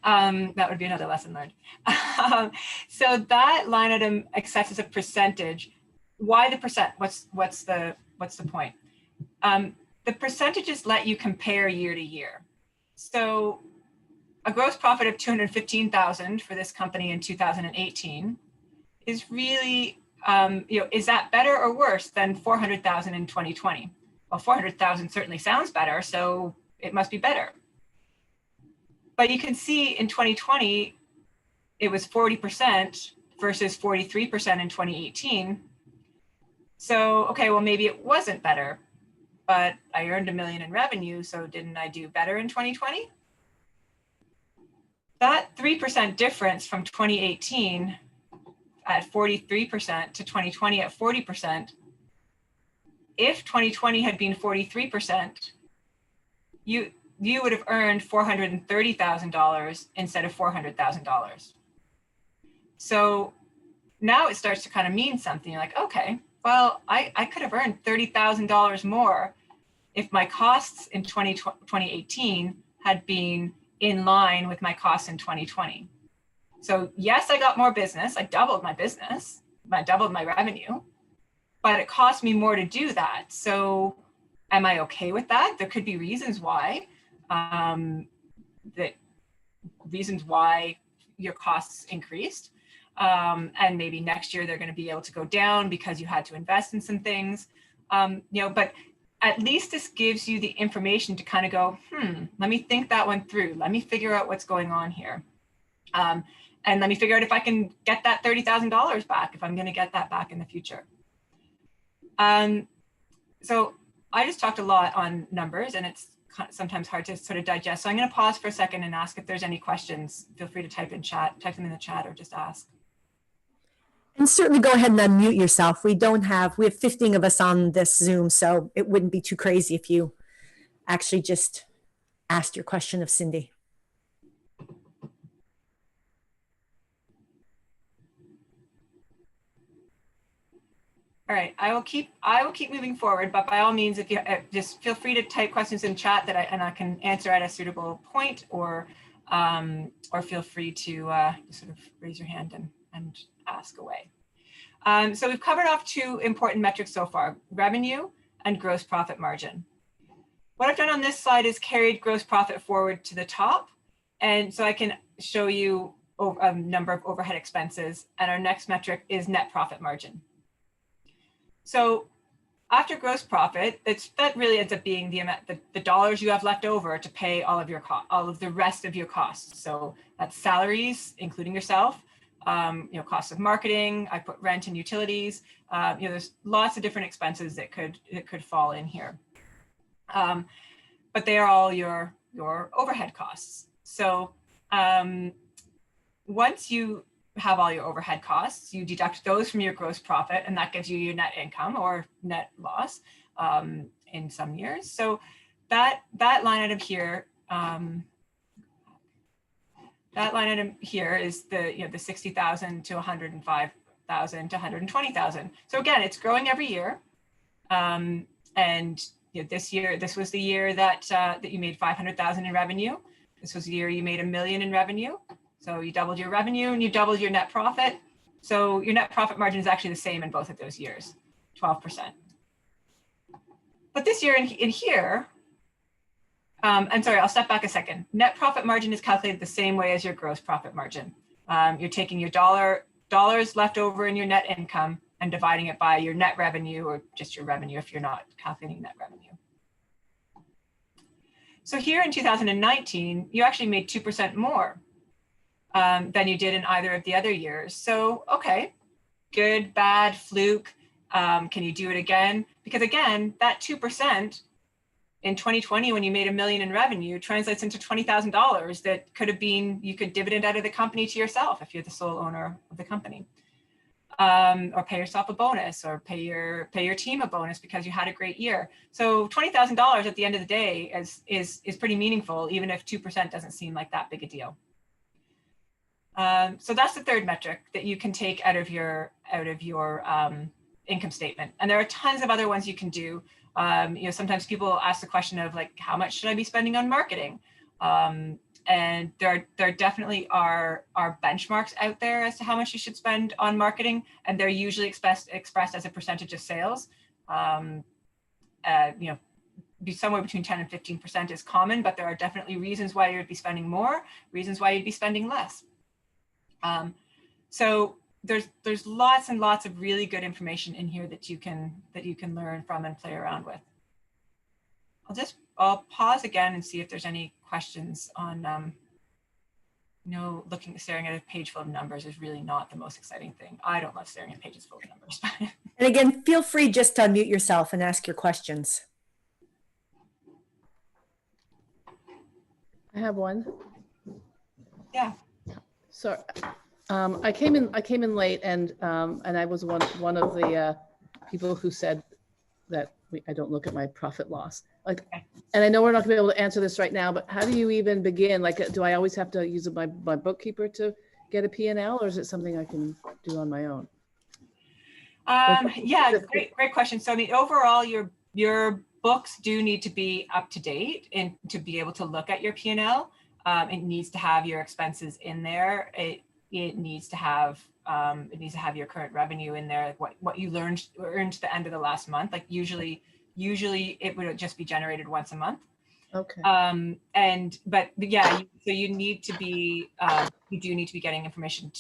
[SPEAKER 4] That would be another lesson learned. So that line item accepts as a percentage why the percent? What's the point? The percentages let you compare year to year. So a gross profit of 215,000 for this company in 2018 is really, is that better or worse than 400,000 in 2020? Well, 400,000 certainly sounds better, so it must be better. But you can see in 2020, it was 40% versus 43% in 2018. So, okay, well, maybe it wasn't better, but I earned $1 million in revenue, so didn't I do better in 2020? That 3% difference from 2018 at 43% to 2020 at 40%, if 2020 had been 43%, you would have earned $430,000 instead of $400,000. So now it starts to kind of mean something. You're like, okay, well, I could have earned $30,000 more if my costs in 2018 had been in line with my costs in 2020. So yes, I got more business. I doubled my business. I doubled my revenue, but it cost me more to do that. So am I okay with that? There could be reasons why, reasons why your costs increased. And maybe next year they're going to be able to go down because you had to invest in some things, but at least this gives you the information to kind of go, let me think that one through. Let me figure out what's going on here. And let me figure out if I can get that $30,000 back, if I'm going to get that back in the future. So I just talked a lot on numbers, and it's sometimes hard to sort of digest. So I'm going to pause for a second and ask if there's any questions. Feel free to type them in the chat, or just ask.
[SPEAKER 1] And certainly go ahead and unmute yourself. We have 15 of us on this Zoom, so it wouldn't be too crazy if you actually just asked your question of Cindy.
[SPEAKER 4] All right, I will keep moving forward, but by all means, if you just feel free to type questions in chat that I can answer at a suitable point, or feel free to sort of raise your hand and ask away. So we've covered off two important metrics so far: revenue and gross profit margin. What I've done on this slide is carried gross profit forward to the top, and so I can show you a number of overhead expenses, and our next metric is net profit margin. So after gross profit, that really ends up being the amount, the dollars you have left over to pay all of the rest of your costs. So that's salaries, including yourself, costs of marketing. I put rent and utilities. There's lots of different expenses that could fall in here, but they are all your overhead costs. So once you have all your overhead costs, you deduct those from your gross profit, and that gives you your net income or net loss in some years. So that line item here, is the 60,000 to 105,000 to 120,000. So again, it's growing every year, and this was the year that you made 500,000 in revenue. This was the year you made $1 million in revenue. So you doubled your revenue and you doubled your net profit. So your net profit margin is actually the same in both of those years, 12%. But this year in here, I'm sorry, I'll step back a second. Net profit margin is calculated the same way as your gross profit margin. You're taking your dollars left over in your net income and dividing it by your net revenue, or just your revenue if you're not calculating net revenue. So here in 2019, you actually made 2% more than you did in either of the other years. So, okay, good, bad, fluke. Can you do it again? Because again, that 2% in 2020, when you made $1 million in revenue, translates into $20,000 that could have been, you could dividend out of the company to yourself if you're the sole owner of the company, or pay yourself a bonus, or pay your team a bonus because you had a great year. So $20,000 at the end of the day is pretty meaningful, even if 2% doesn't seem like that big a deal. So that's the third metric that you can take out of your income statement. And there are tons of other ones you can do. Sometimes people ask the question of like, how much should I be spending on marketing? and there definitely are benchmarks out there as to how much you should spend on marketing, and they're usually expressed as a percentage of sales. You know, be somewhere between 10 and 15% is common, but there are definitely reasons why you'd be spending more, reasons why you'd be spending less. So there's lots and lots of really good information in here that you can learn from and play around with. I'll pause again and see if there's any questions on, staring at a page full of numbers is really not the most exciting thing. I don't love staring at pages full of numbers.
[SPEAKER 1] And again, feel free just to unmute yourself and ask your questions.
[SPEAKER 5] I have one.
[SPEAKER 4] Yeah.
[SPEAKER 5] So I came in late, and I was one of the people who said that I don't look at my profit loss. Like, and I know we're not gonna be able to answer this right now, but how do you even begin? Like, do I always have to use my bookkeeper to get a P&L, or is it something I can do on my own?
[SPEAKER 4] Yeah, great question. So I mean, overall, your books do need to be up to date and to be able to look at your P&L. It needs to have your expenses in there. It needs to have your current revenue in there, like what you earned to the end of the last month. Like usually it would just be generated once a month.
[SPEAKER 5] Okay.
[SPEAKER 4] But yeah, so you need to be you do need to be getting information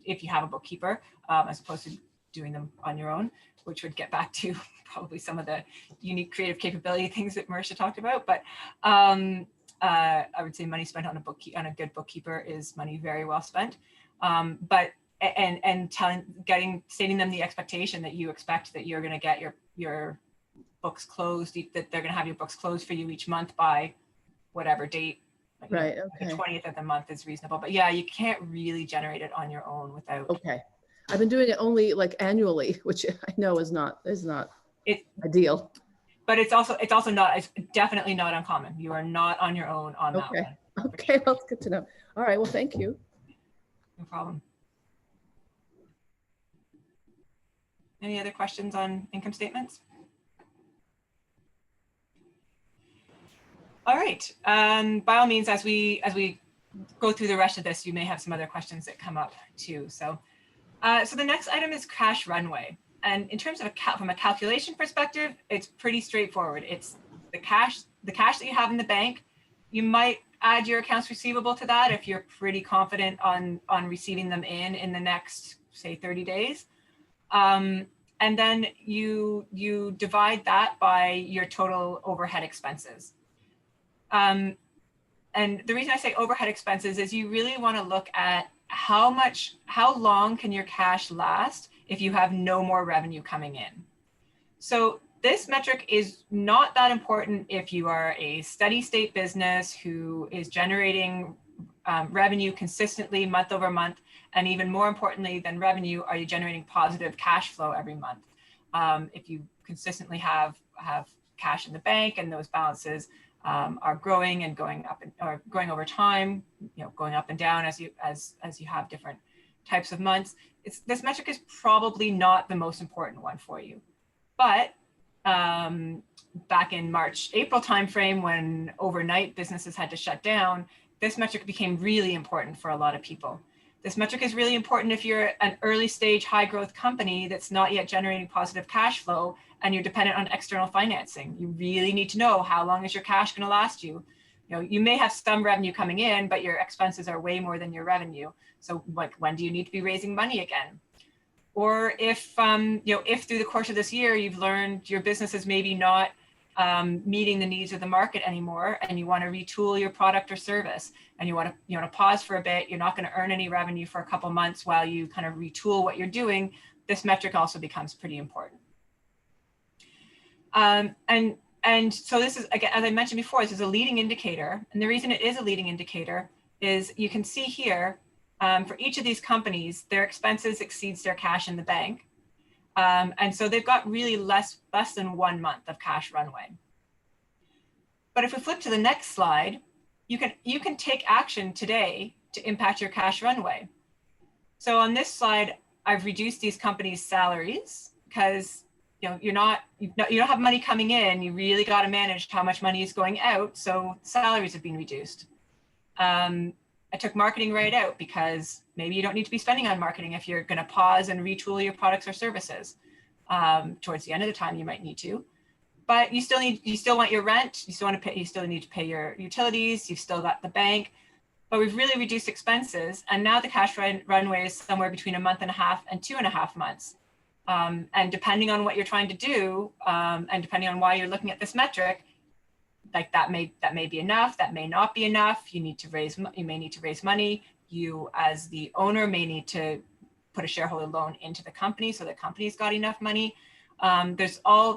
[SPEAKER 4] if you have a bookkeeper, as opposed to doing them on your own, which would get back to probably some of the unique creative capability things that Marisha talked about. But I would say money spent on a good bookkeeper is money very well spent. But stating them the expectation that you expect that you're going to get your books closed, that they're going to have your books closed for you each month by whatever date.
[SPEAKER 5] Right.
[SPEAKER 4] The
[SPEAKER 5] Okay.
[SPEAKER 4] 20th of the month is reasonable, but yeah, you can't really generate it on your own without.
[SPEAKER 5] Okay. I've been doing it only like annually, which I know is not ideal.
[SPEAKER 4] But it's definitely not uncommon. You are not on your own on that one.
[SPEAKER 5] Okay, well, it's good to know. All right, well, thank you.
[SPEAKER 4] No problem. Any other questions on income statements? All right. By all means, as we go through the rest of this, you may have some other questions that come up too. So the next item is cash runway. And in terms of from a calculation perspective, it's pretty straightforward. It's the cash that you have in the bank. You might add your accounts receivable to that if you're pretty confident on receiving them in the next, say, 30 days. And then you divide that by your total overhead expenses. And the reason I say overhead expenses is you really want to look at how long can your cash last if you have no more revenue coming in. So this metric is not that important if you are a steady state business who is generating revenue consistently month over month, and even more importantly than revenue, are you generating positive cash flow every month? If you consistently have cash in the bank and those balances are growing and going up or growing over time, going up and down as you have different types of months. This metric is probably not the most important one for you. But back in March-April timeframe, when overnight businesses had to shut down, this metric became really important for a lot of people. This metric is really important if you're an early stage high growth company that's not yet generating positive cash flow and you're dependent on external financing. You really need to know how long is your cash going to last you. You may have some revenue coming in, but your expenses are way more than your revenue. So like, when do you need to be raising money again? Or if through the course of this year, you've learned your business is maybe not meeting the needs of the market anymore, and you want to retool your product or service, and you want to pause for a bit, you're not going to earn any revenue for a couple months while you kind of retool what you're doing, this metric also becomes pretty important. And so this is, again, as I mentioned before, this is a leading indicator. And the reason it is a leading indicator is you can see here, for each of these companies, their expenses exceeds their cash in the bank. And so they've got really less than 1 month of cash runway. But if we flip to the next slide, you can take action today to impact your cash runway. So on this slide, I've reduced these companies' salaries because you don't have money coming in. You really got to manage how much money is going out. So salaries have been reduced. I took marketing right out because maybe you don't need to be spending on marketing if you're going to pause and retool your products or services. Towards the end of the time, you might need to, but you still want your rent. You still want to pay. You still need to pay your utilities. You've still got the bank, but we've really reduced expenses. And now the cash runway is somewhere between 1.5 months and 2.5 months. And depending on what you're trying to do, and depending on why you're looking at this metric, like that may be enough, that may not be enough. You may need to raise money. You as the owner may need to put a shareholder loan into the company so the company's got enough money. There's all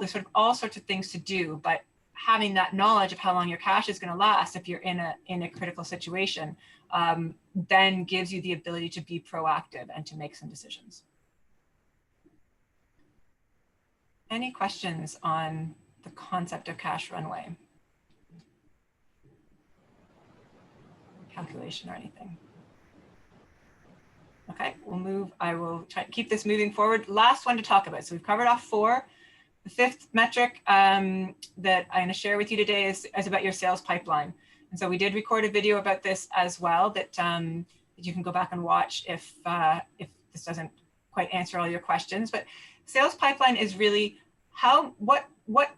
[SPEAKER 4] sorts of things to do, but having that knowledge of how long your cash is going to last if you're in a critical situation, then gives you the ability to be proactive and to make some decisions. Any questions on the concept of cash runway? Calculation or anything? Okay, we'll move. I will try to keep this moving forward. Last one to talk about. So we've covered off 4. The 5th metric that I'm going to share with you today is about your sales pipeline. And so we did record a video about this as well that you can go back and watch if this doesn't quite answer all your questions. But sales pipeline is really what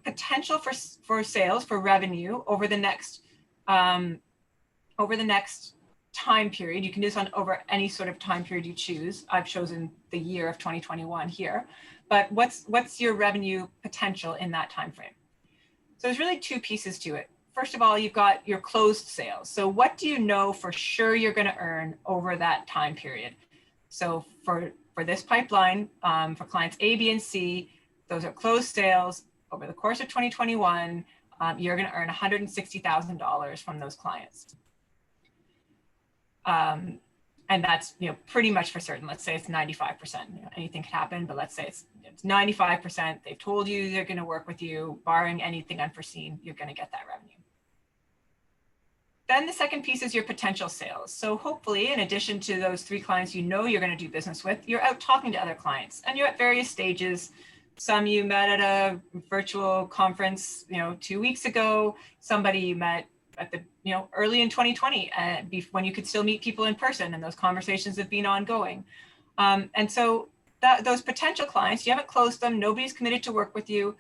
[SPEAKER 4] potential for sales, for revenue over the next time period. You can do this over any sort of time period you choose. I've chosen the year of 2021 here, but what's your revenue potential in that time frame? So there's really 2 pieces to it. First of all, you've got your closed sales. So what do you know for sure you're going to earn over that time period? So for this pipeline, for clients A, B, and C, those are closed sales over the course of 2021. You're going to earn $160,000 from those clients. And that's, pretty much for certain. Let's say it's 95%. Anything could happen, but let's say it's 95%. They've told you they're going to work with you, barring anything unforeseen, you're going to get that revenue. Then the second piece is your potential sales. So hopefully, in addition to those 3 clients you're going to do business with, you're out talking to other clients, and you're at various stages. Some you met at a virtual conference, 2 weeks ago. Somebody you met at the early in 2020 when you could still meet people in person, and those conversations have been ongoing. And so those potential clients, you haven't closed them, nobody's committed to work with you,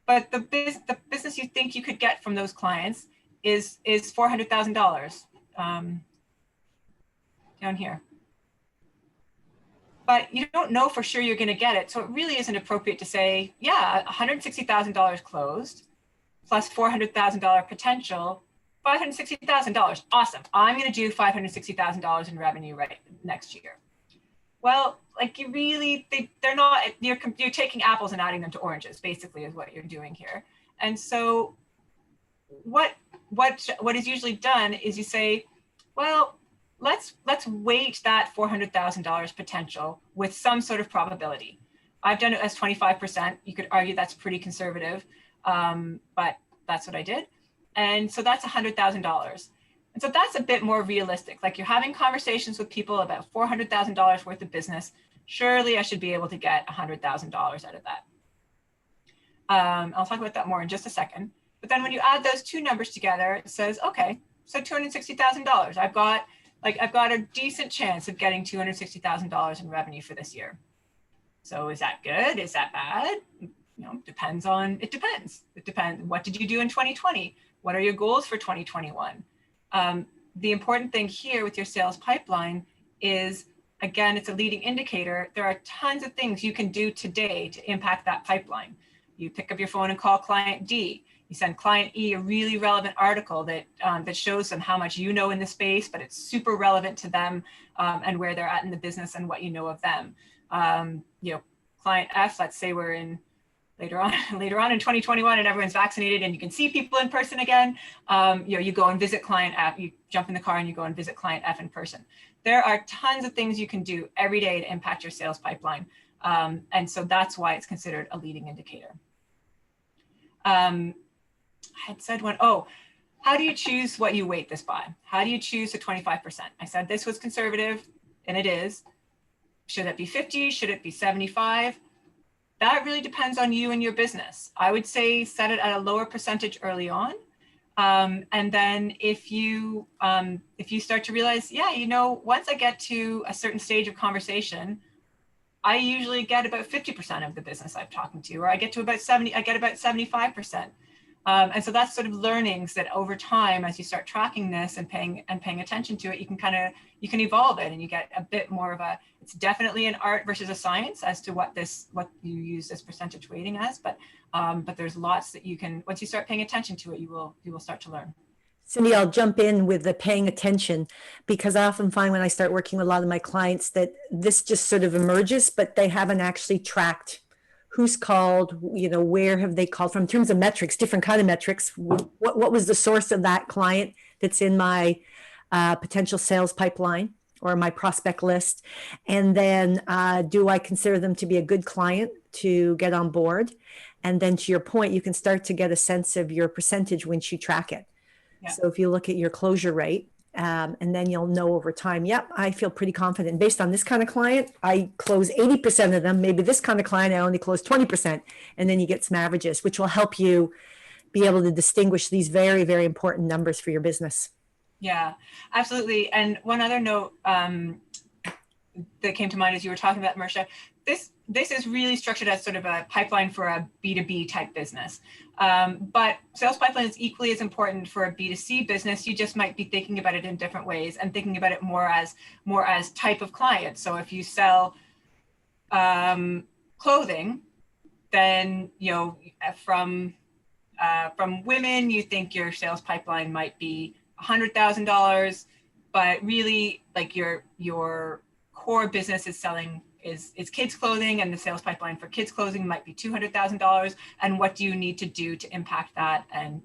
[SPEAKER 4] but the business you think you could get from those clients is $400,000 down here. But you don't know for sure you're going to get it, so it really isn't appropriate to say, yeah, $160,000 closed plus $400,000 potential. $560,000, awesome. I'm going to do $560,000 in revenue next year. Well, like they're not. You're taking apples and adding them to oranges, basically, is what you're doing here. And so, what is usually done is you say, well, let's weight that $400,000 potential with some sort of probability. I've done it as 25%. You could argue that's pretty conservative, but that's what I did. And so that's $100,000. And so that's a bit more realistic. Like, you're having conversations with people about $400,000 worth of business. Surely I should be able to get $100,000 out of that. I'll talk about that more in just a second. But then when you add those 2 numbers together, it says, okay, so $260,000. I've got a decent chance of getting $260,000 in revenue for this year. So is that good? Is that bad? It depends. It depends. What did you do in 2020? What are your goals for 2021? The important thing here with your sales pipeline is, again, it's a leading indicator. There are tons of things you can do today to impact that pipeline. You pick up your phone and call client D. You send client E a really relevant article that shows them how much you know in the space, but it's super relevant to them and where they're at in the business and what you know of them. Client F, let's say we're in later on in 2021 and everyone's vaccinated and you can see people in person again. You go and visit client F, you jump in the car and you go and visit client F in person. There are tons of things you can do every day to impact your sales pipeline. And so that's why it's considered a leading indicator. I had said how do you choose what you weight this by? How do you choose the 25%? I said this was conservative, and it is. Should it be 50? Should it be 75? That really depends on you and your business. I would say set it at a lower percentage early on. And then if you start to realize, yeah, you know, once I get to a certain stage of conversation, I usually get about 50% of the business I'm talking to, or I get about 75%. And so that's sort of learnings that over time, as you start tracking this and paying attention to it, you can evolve it, and you get a bit more of a, it's definitely an art versus a science as to what you use this percentage weighting as, but there's lots that you can, once you start paying attention to it, you will start to learn.
[SPEAKER 1] Cindy, I'll jump in with the paying attention, because I often find when I start working with a lot of my clients that this just sort of emerges, but they haven't actually tracked who's called, you know, where have they called from in terms of metrics, different kind of metrics. What was the source of that client that's in my potential sales pipeline or my prospect list? And then do I consider them to be a good client to get on board? And then to your point, you can start to get a sense of your percentage once you track it.
[SPEAKER 4] Yeah.
[SPEAKER 1] So if you look at your closure rate, and then you'll know over time, yep, I feel pretty confident. Based on this kind of client, I close 80% of them. Maybe this kind of client, I only close 20%. And then you get some averages, which will help you be able to distinguish these very, very important numbers for your business.
[SPEAKER 4] Yeah, absolutely. And one other note that came to mind as you were talking about, Marsha, this is really structured as sort of a pipeline for a B2B type business. But sales pipeline is equally as important for a B2C business. You just might be thinking about it in different ways and thinking about it more as type of client. So if you sell clothing, then, you know, from women, you think your sales pipeline might be $100,000, but really, like, your core business is selling is kids clothing, and the sales pipeline for kids clothing might be $200,000. And what do you need to do to impact that and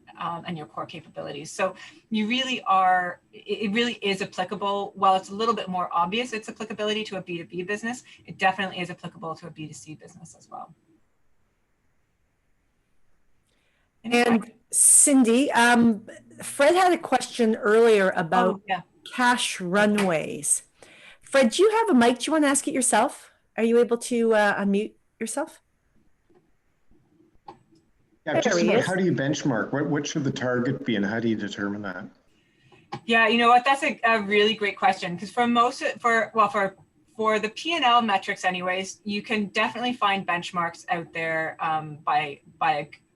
[SPEAKER 4] your core capabilities? So you really are, it really is applicable. While it's a little bit more obvious its applicability to a B2B business, it definitely is applicable to a B2C business as well.
[SPEAKER 1] And Cindy, Fred had a question earlier about cash runways. Fred, do you have a mic? Do you want to ask it yourself? Are you able to unmute yourself?
[SPEAKER 6] Yeah, just about how do you benchmark? What should the target be, and how do you determine that?
[SPEAKER 4] Yeah, you know what? That's a really great question, because for the P&L metrics, anyways, you can definitely find benchmarks out there by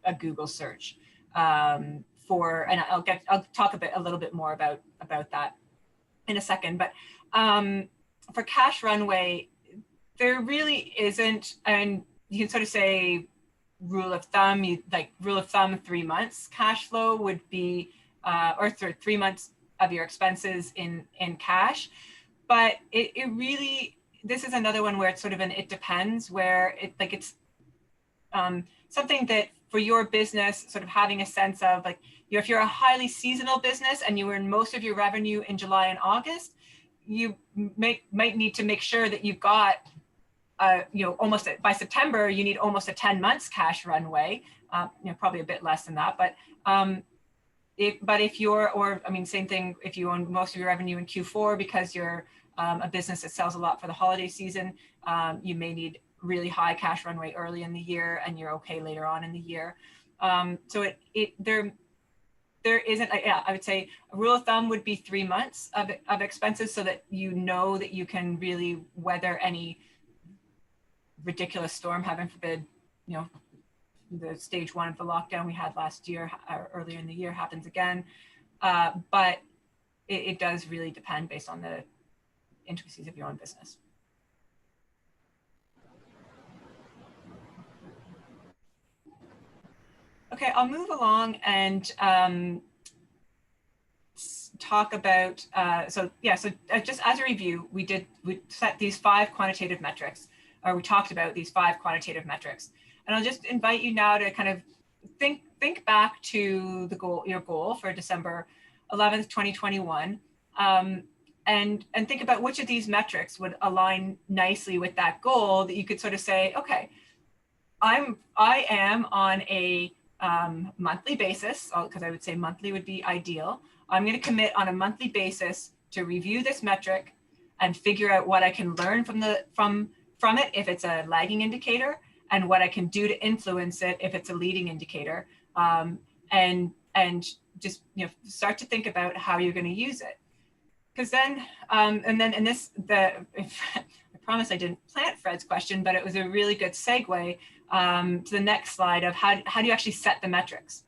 [SPEAKER 4] a Google search and I'll talk a little bit more about that in a second. But for cash runway, there really isn't, and you can sort of say rule of thumb, 3 months cash flow would be, or 3 months of your expenses in cash. But it really, this is another one where it's sort of it depends, where it's something that for your business, sort of having a sense of, like, you know, if you're a highly seasonal business and you earn most of your revenue in July and August, you might need to make sure that you've got, you know, almost by September, you need almost a 10 months cash runway, you know, probably a bit less than that. But if you're, or I mean, same thing, if you own most of your revenue in Q4 because you're a business that sells a lot for the holiday season, you may need really high cash runway early in the year, and you're okay later on in the year. So there isn't, I would say a rule of thumb would be 3 months of expenses, so that you know that you can really weather any ridiculous storm, heaven forbid, you know, the stage 1 of the lockdown we had last year, or earlier in the year, happens again. But it does really depend based on the intricacies of your own business. Okay, I'll move along and talk about, so just as a review, we set these 5 quantitative metrics, or we talked about these 5 quantitative metrics. And I'll just invite you now to kind of think back to your goal for December 11th, 2021, and think about which of these metrics would align nicely with that goal, that you could sort of say, okay, I am on a monthly basis, because I would say monthly would be ideal. I'm going to commit on a monthly basis to review this metric and figure out what I can learn from it if it's a lagging indicator, and what I can do to influence it if it's a leading indicator. and just, you know, start to think about how you're going to use it. Because then, I promise I didn't plant Fred's question, but it was a really good segue to the next slide of how do you actually set the metrics.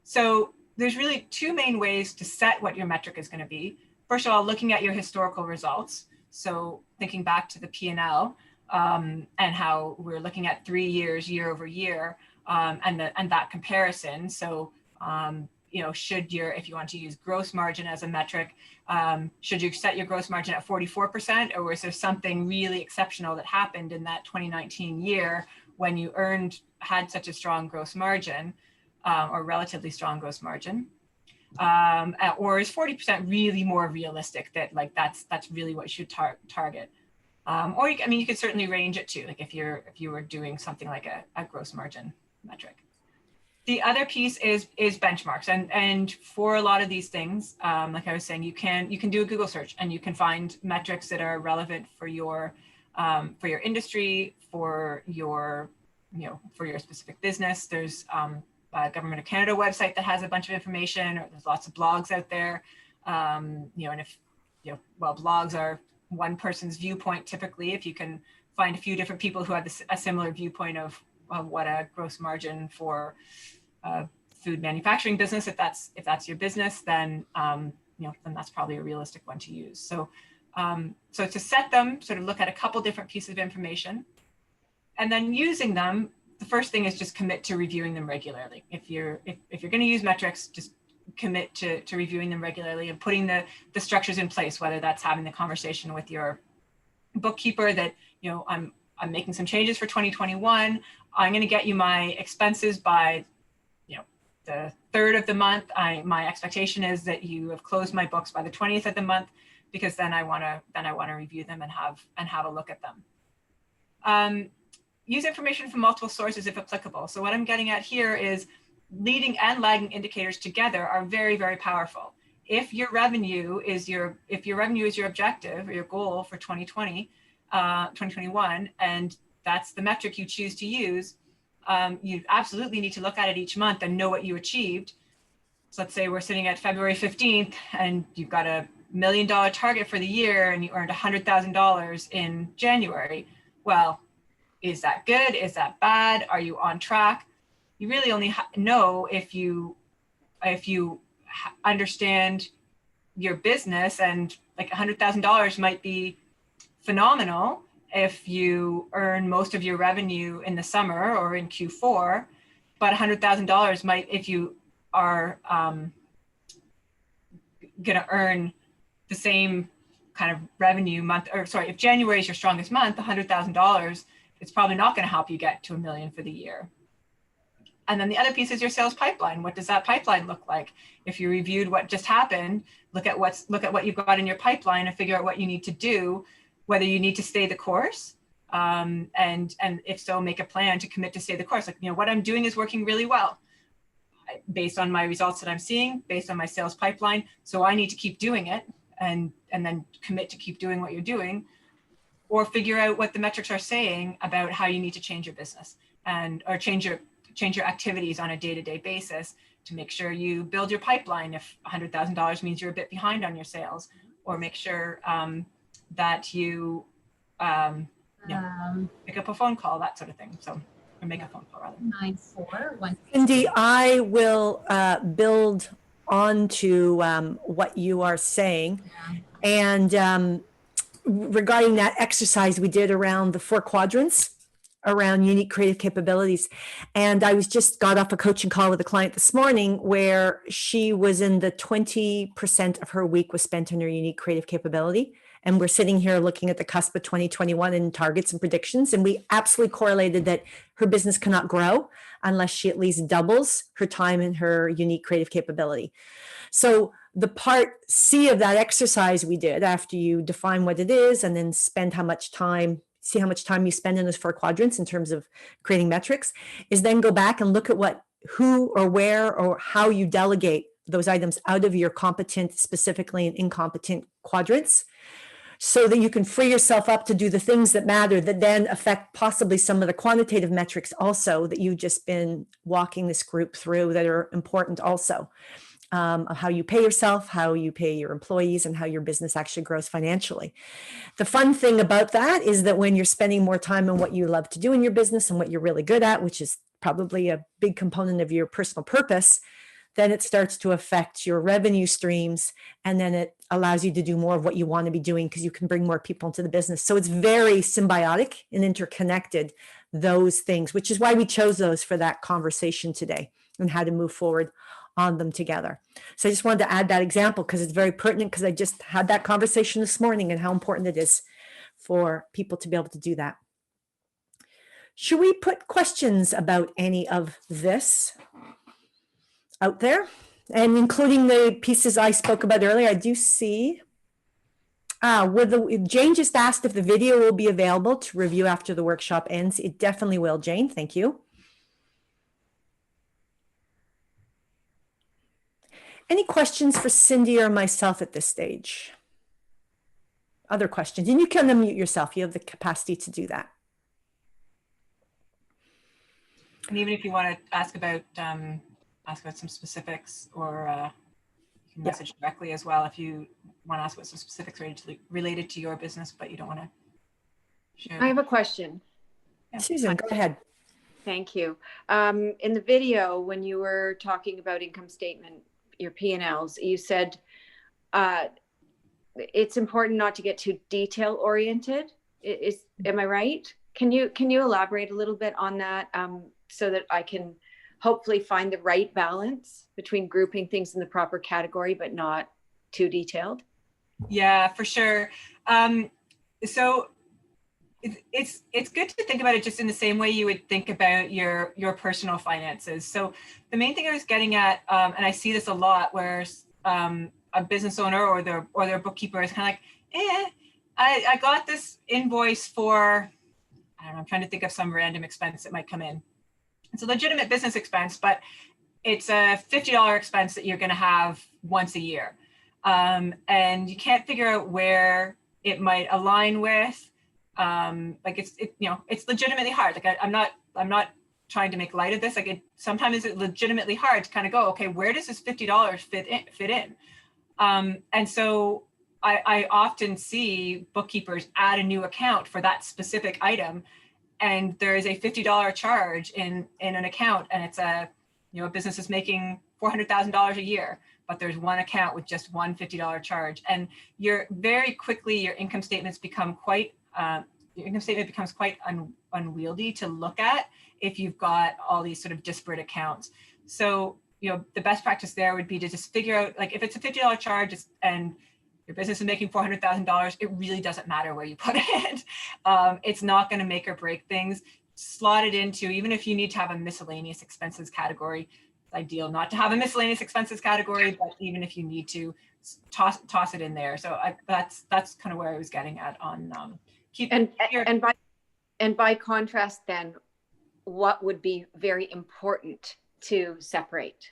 [SPEAKER 4] So there's really two main ways to set what your metric is going to be. First of all, looking at your historical results. So thinking back to the P&L and how we're looking at 3 years, year over year, and that comparison. So, you know, if you want to use gross margin as a metric, should you set your gross margin at 44%, or was there something really exceptional that happened in that 2019 year when you had such a strong gross margin, or relatively strong gross margin? Or is 40% really more realistic, that like that's really what you should target? Or you could certainly range it too, like if you were doing something like a gross margin metric. The other piece is benchmarks, and for a lot of these things, like I was saying, you can do a Google search and you can find metrics that are relevant for your industry, for your specific business. There's a Government of Canada website that has a bunch of information, or there's lots of blogs out there. And if, blogs are one person's viewpoint typically. If you can find a few different people who have a similar viewpoint of what a gross margin for food manufacturing business, if that's your business, then then that's probably a realistic one to use. So to set them, sort of look at a couple different pieces of information, and then using them. The first thing is just commit to reviewing them regularly. If you're going to use metrics, just commit to reviewing them regularly and putting the structures in place, whether that's having the conversation with your bookkeeper that, I'm making some changes for 2021. I'm going to get you my expenses by, the 3rd of the month. My expectation is that you have closed my books by the 20th of the month, because then I want to review them and have a look at them. Use information from multiple sources if applicable. So what I'm getting at here is leading and lagging indicators together are very, very powerful. If your revenue is your objective or your goal for 2021, and that's the metric you choose to use, you absolutely need to look at it each month and know what you achieved. So let's say we're sitting at February 15th and you've got $1 million target for the year and you earned $100,000 in January. Well, is that good? Is that bad? Are you on track? You really only know if you understand your business, and like $100,000 might be phenomenal if you earn most of your revenue in the summer or in Q4, but $100,000 might, if you are going to earn the same kind of revenue month, or sorry, if January is your strongest month, $100,000, it's probably not going to help you get to $1 million for the year. And then the other piece is your sales pipeline. What does that pipeline look like? If you reviewed what just happened, look at what you've got in your pipeline and figure out what you need to do, whether you need to stay the course, and if so, make a plan to commit to stay the course. Like, what I'm doing is working really well based on my results that I'm seeing, based on my sales pipeline. So I need to keep doing it, and then commit to keep doing what you're doing. Or figure out what the metrics are saying about how you need to change your business or change your activities on a day-to-day basis to make sure you build your pipeline if $100,000 means you're a bit behind on your sales, or make sure that you pick up a phone call, that sort of thing. So, or make a phone call rather.
[SPEAKER 7] 9416.
[SPEAKER 1] Cindy, I will build on to what you are saying. And regarding that exercise we did around the 4 quadrants around unique creative capabilities. And I just got off a coaching call with a client this morning where she was in the 20% of her week was spent on her unique creative capability. And we're sitting here looking at the cusp of 2021 and targets and predictions. And we absolutely correlated that her business cannot grow unless she at least doubles her time in her unique creative capability. So the part C of that exercise we did, after you define what it is and then spend how much time, see how much time you spend in those 4 quadrants in terms of creating metrics, is then go back and look at who or where or how you delegate those items out of your competent, specifically and incompetent quadrants. so that you can free yourself up to do the things that matter, that then affect possibly some of the quantitative metrics also that you've just been walking this group through that are important also. Of how you pay yourself, how you pay your employees, and how your business actually grows financially. The fun thing about that is that when you're spending more time on what you love to do in your business and what you're really good at, which is probably a big component of your personal purpose, then it starts to affect your revenue streams, and then it allows you to do more of what you want to be doing because you can bring more people into the business. So it's very symbiotic and interconnected, those things, which is why we chose those for that conversation today and how to move forward on them together. So I just wanted to add that example because it's very pertinent, because I just had that conversation this morning and how important it is for people to be able to do that. Should we put questions about any of this out there? And including the pieces I spoke about earlier, I do see. Jane just asked if the video will be available to review after the workshop ends. It definitely will, Jane. Thank you. Any questions for Cindy or myself at this stage? Other questions? And you can unmute yourself. You have the capacity to do that.
[SPEAKER 4] And even if you want to ask about some specifics, or you can message directly as well if you want to ask about some specifics related to your business, but you don't want to share.
[SPEAKER 7] I have a question.
[SPEAKER 4] Yeah.
[SPEAKER 1] Susan, go ahead.
[SPEAKER 7] Thank you. In the video, when you were talking about income statement, your P&Ls, you said it's important not to get too detail oriented. Am I right? Can you elaborate a little bit on that, so that I can hopefully find the right balance between grouping things in the proper category but not too detailed?
[SPEAKER 4] Yeah, for sure. So it's good to think about it just in the same way you would think about your personal finances. So the main thing I was getting at, and I see this a lot, where a business owner or their bookkeeper is kind of like, I got this invoice for, I don't know, I'm trying to think of some random expense that might come in. It's a legitimate business expense, but it's a $50 expense that you're going to have once a year. And you can't figure out where it might align with. Like it's legitimately hard. Like I'm not trying to make light of this. Like sometimes it's legitimately hard to kind of go, okay, where does this $50 fit in? And so I often see bookkeepers add a new account for that specific item, and there is a $50 charge in an account, and it's a business is making $400,000 a year, but there's one account with just one $50 charge, and your income statement becomes quite unwieldy to look at if you've got all these sort of disparate accounts. So the best practice there would be to just figure out, like, if it's a $50 charge and your business is making $400,000, it really doesn't matter where you put it. It's not going to make or break things. Slot it into, even if you need to have a miscellaneous expenses category, it's ideal not to have a miscellaneous expenses category, but even if you need to, toss it in there. So that's kind of where I was getting at on
[SPEAKER 7] and by contrast, then, what would be very important to separate?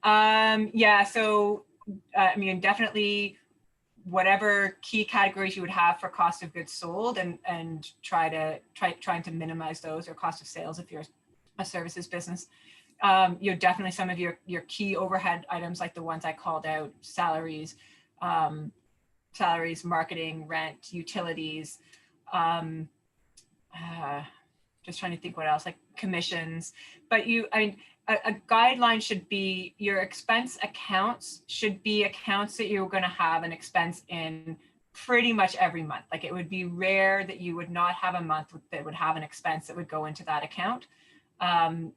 [SPEAKER 4] So I mean, definitely whatever key categories you would have for cost of goods sold, and trying to minimize those, or cost of sales if you're a services business. Definitely some of your key overhead items, like the ones I called out: salaries, marketing, rent, utilities, just trying to think what else, like commissions. But a guideline should be your expense accounts should be accounts that you're going to have an expense in pretty much every month. Like, it would be rare that you would not have a month that would have an expense that would go into that account. And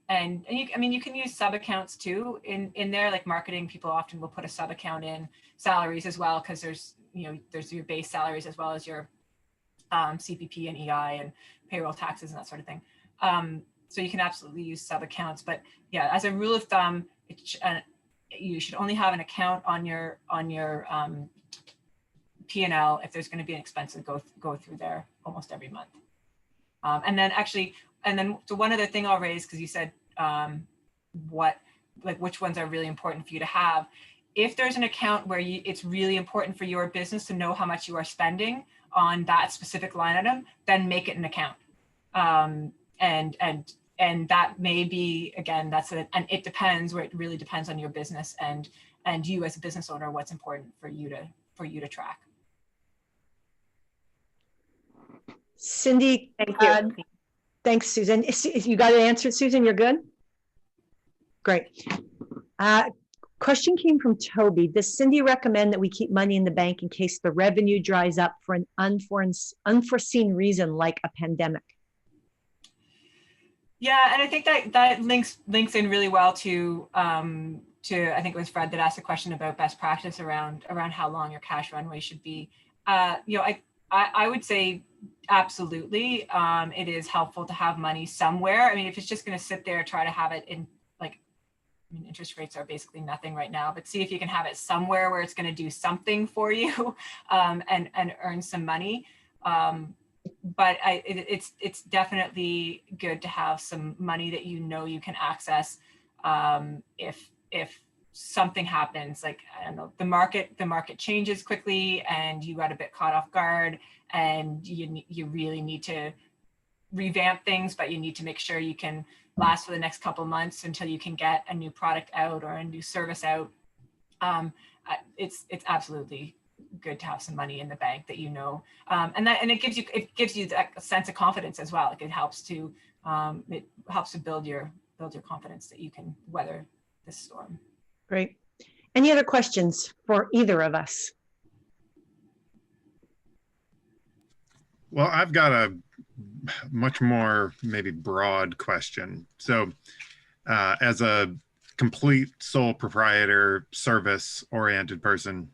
[SPEAKER 4] you can use sub accounts too in there, like marketing. People often will put a sub account in salaries as well, because there's your base salaries as well as your CPP and EI and payroll taxes and that sort of thing. So you can absolutely use sub accounts, but yeah, as a rule of thumb, you should only have an account on your P&L if there's going to be an expense that go through there almost every month. So one other thing I'll raise, because you said which ones are really important for you to have, if there's an account where it's really important for your business to know how much you are spending on that specific line item, then make it an account. And that may be, again, and it depends, where it really depends on your business and you as a business owner, what's important for you to track.
[SPEAKER 1] Cindy,
[SPEAKER 7] Thank you.
[SPEAKER 1] thanks, Susan. You got it answered, Susan, you're good? Great. Question came from Toby. Does Cindy recommend that we keep money in the bank in case the revenue dries up for an unforeseen reason like a pandemic?
[SPEAKER 4] Yeah, and I think that links in really well to I think it was Fred that asked a question about best practice around how long your cash runway should be. I would say absolutely. It is helpful to have money somewhere. I mean, if it's just going to sit there, try to have it in, like, I mean, interest rates are basically nothing right now, but see if you can have it somewhere where it's going to do something for you and earn some money. But it's definitely good to have some money that you know you can access if something happens, like, I don't know, the market changes quickly and you got a bit caught off guard and you really need to revamp things, but you need to make sure you can last for the next couple of months until you can get a new product out or a new service out. It's absolutely good to have some money in the bank that you know, and it gives you that sense of confidence as well. Like, it helps to build your confidence that you can weather this storm.
[SPEAKER 1] Great. Any other questions for either of us?
[SPEAKER 3] Well, I've got a much more maybe broad question. So as a complete sole proprietor, service oriented person,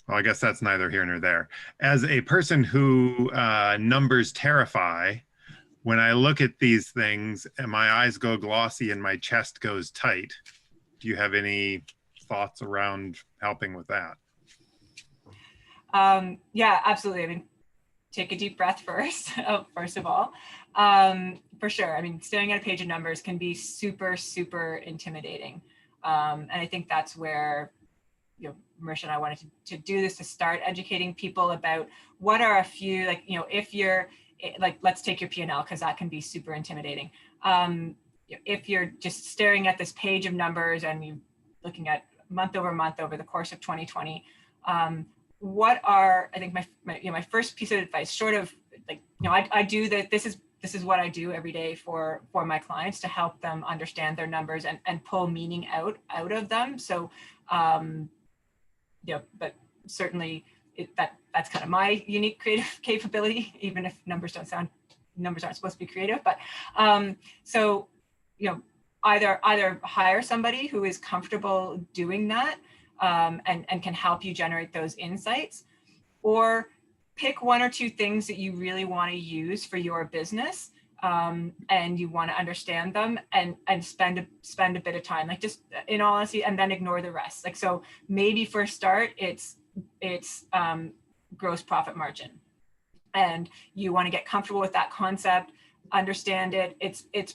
[SPEAKER 3] well, I guess that's neither here nor there. As a person who numbers terrify, when I look at these things and my eyes go glossy and my chest goes tight, do you have any thoughts around helping with that?
[SPEAKER 4] Yeah, absolutely. I mean, take a deep breath first, first of all. For sure. I mean, staring at a page of numbers can be super, super intimidating. And I think that's where, Marisha and I wanted to do this, to start educating people about what are a few, like, if you're, like, let's take your P&L, because that can be super intimidating. If you're just staring at this page of numbers and you're looking at month over month over the course of 2020, what are, I think my first piece of advice, short of, like, I do that, this is what I do every day for my clients to help them understand their numbers and pull meaning out of them. So, but certainly that's kind of my unique creative capability, even if numbers aren't supposed to be creative. But so, either hire somebody who is comfortable doing that and can help you generate those insights, or pick one or two things that you really want to use for your business and you want to understand them and spend a bit of time, like, just in all honesty, and then ignore the rest. Like, so maybe for a start, it's gross profit margin, and you want to get comfortable with that concept, understand it. It's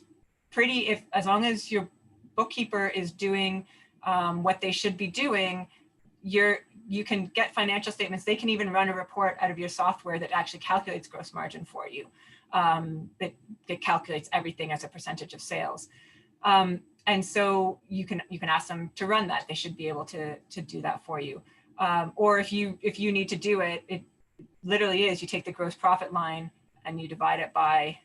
[SPEAKER 4] pretty, as long as your bookkeeper is doing what they should be doing, you can get financial statements. They can even run a report out of your software that actually calculates gross margin for you. That calculates everything as a percentage of sales. And so you can ask them to run that. They should be able to do that for you. Or if you need to do it, it literally is, you take the gross profit line and you divide it by,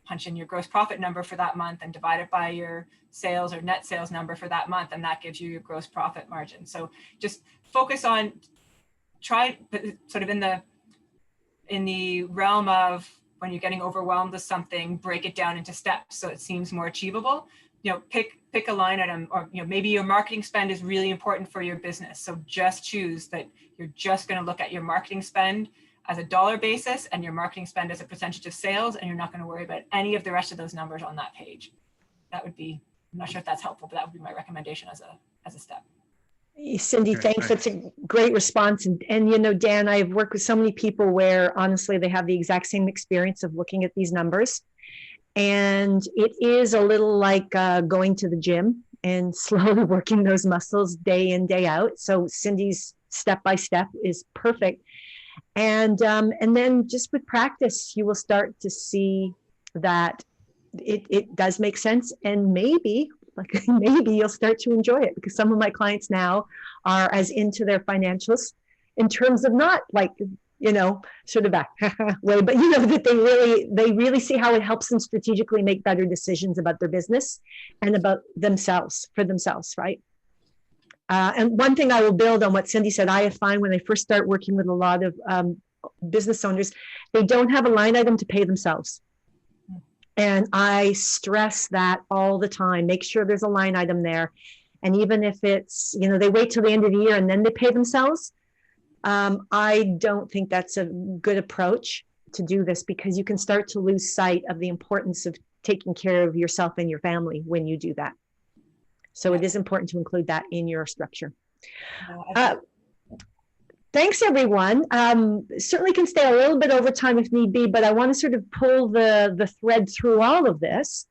[SPEAKER 4] punch in your gross profit number for that month and divide it by your sales or net sales number for that month, and that gives you your gross profit margin. So just focus on, try sort of in the realm of, when you're getting overwhelmed with something, break it down into steps so it seems more achievable. Pick a line item, or maybe your marketing spend is really important for your business. So just choose that you're just going to look at your marketing spend as a dollar basis and your marketing spend as a percentage of sales, and you're not going to worry about any of the rest of those numbers on that page. That would be, I'm not sure if that's helpful, but that would be my recommendation as a step.
[SPEAKER 1] Cindy, thanks. That's a great response. And Dan, I've worked with so many people where honestly, they have the exact same experience of looking at these numbers. And it is a little like going to the gym. and slowly working those muscles day in, day out. So Cindy's step by step is perfect. And then just with practice, you will start to see that it does make sense. And maybe you'll start to enjoy it, because some of my clients now are as into their financials in terms of not like, sort of a way, but that they really see how it helps them strategically make better decisions about their business and about themselves, for themselves, right? And one thing I will build on what Cindy said, I find when I first start working with a lot of business owners, they don't have a line item to pay themselves. And I stress that all the time. Make sure there's a line item there. And even if it's, they wait till the end of the year and then they pay themselves, I don't think that's a good approach to do this, because you can start to lose sight of the importance of taking care of yourself and your family when you do that. So it is important to include that in your structure. Thanks, everyone. Certainly can stay a little bit over time if need be, but I want to sort of pull the thread through all of this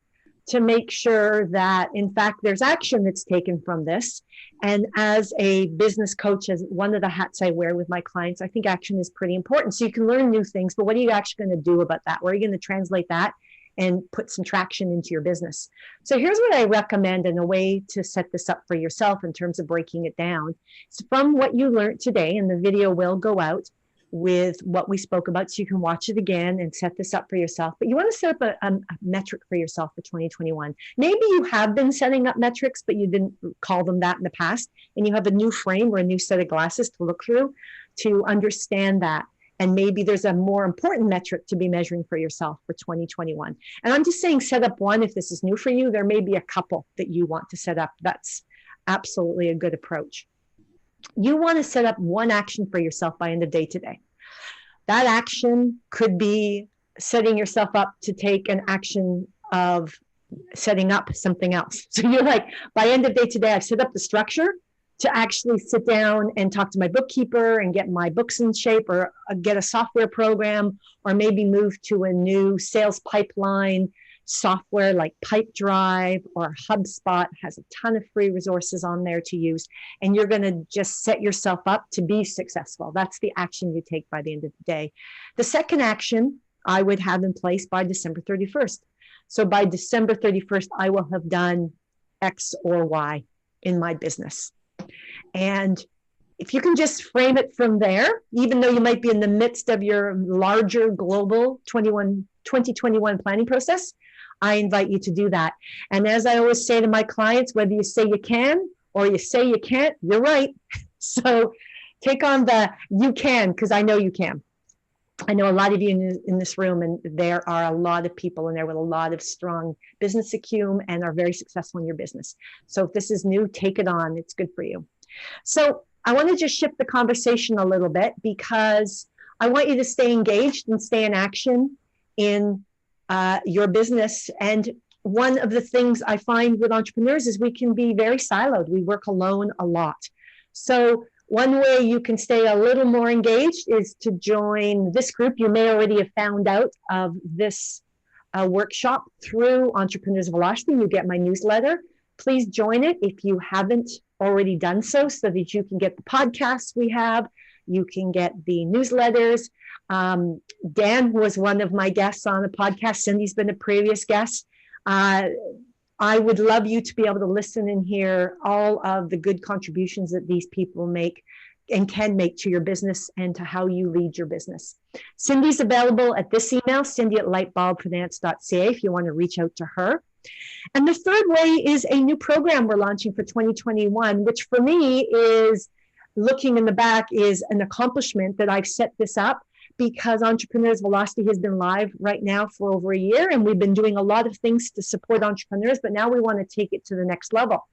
[SPEAKER 1] to make sure that, in fact, there's action that's taken from this. And as a business coach, as one of the hats I wear with my clients, I think action is pretty important. So you can learn new things, but what are you actually going to do about that? Where are you going to translate that and put some traction into your business? So here's what I recommend, and a way to set this up for yourself in terms of breaking it down. So from what you learned today, and the video will go out with what we spoke about, so you can watch it again and set this up for yourself. But you want to set up a metric for yourself for 2021. Maybe you have been setting up metrics, but you didn't call them that in the past, and you have a new frame or a new set of glasses to look through to understand that. And maybe there's a more important metric to be measuring for yourself for 2021. And I'm just saying, set up one. If this is new for you, there may be a couple that you want to set up. That's absolutely a good approach. You want to set up one action for yourself by end of day today. That action could be setting yourself up to take an action of setting up something else. So you're like, by end of day today, I've set up the structure to actually sit down and talk to my bookkeeper and get my books in shape, or get a software program, or maybe move to a new sales pipeline software like Pipedrive or HubSpot. Has a ton of free resources on there to use. And you're going to just set yourself up to be successful. That's the action you take by the end of the day. The second action I would have in place by December 31st. So by December 31st, I will have done X or Y in my business. And if you can just frame it from there, even though you might be in the midst of your larger global 2021 planning process, I invite you to do that. And as I always say to my clients, whether you say you can or you say you can't, you're right. So take on the you can, because I know you can. I know a lot of you in this room, and there are a lot of people in there with a lot of strong business acumen and are very successful in your business. So if this is new, take it on. It's good for you. So I want to just shift the conversation a little bit, because I want you to stay engaged and stay in action in your business. And one of the things I find with entrepreneurs is we can be very siloed. We work alone a lot. So one way you can stay a little more engaged is to join this group. You may already have found out of this workshop through Entrepreneurs Velocity. You get my newsletter. Please join it if you haven't already done so that you can get the podcasts we have. You can get the newsletters. Dan was one of my guests on the podcast. Cindy's been a previous guest. I would love you to be able to listen and hear all of the good contributions that these people make and can make to your business and to how you lead your business. Cindy's available at this email, cindy@lightbulbfinance.ca, if you want to reach out to her. And the third way is a new program we're launching for 2021, which for me is, looking in the back, is an accomplishment that I've set this up, because Entrepreneurs Velocity has been live right now for over a year, and we've been doing a lot of things to support entrepreneurs, but now we want to take it to the next level.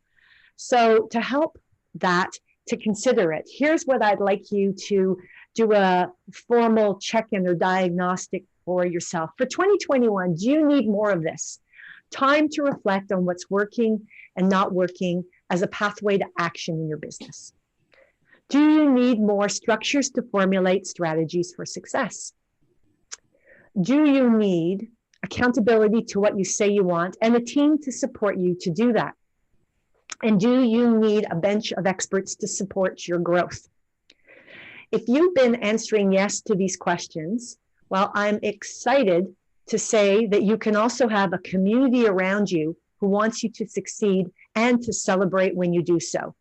[SPEAKER 1] So to help that, to consider it, here's what I'd like you to do: a formal check-in or diagnostic for yourself. For 2021, do you need more of this? Time to reflect on what's working and not working as a pathway to action in your business. Do you need more structures to formulate strategies for success? Do you need accountability to what you say you want and a team to support you to do that? And do you need a bench of experts to support your growth? If you've been answering yes to these questions, well, I'm excited to say that you can also have a community around you who wants you to succeed and to celebrate when you do so.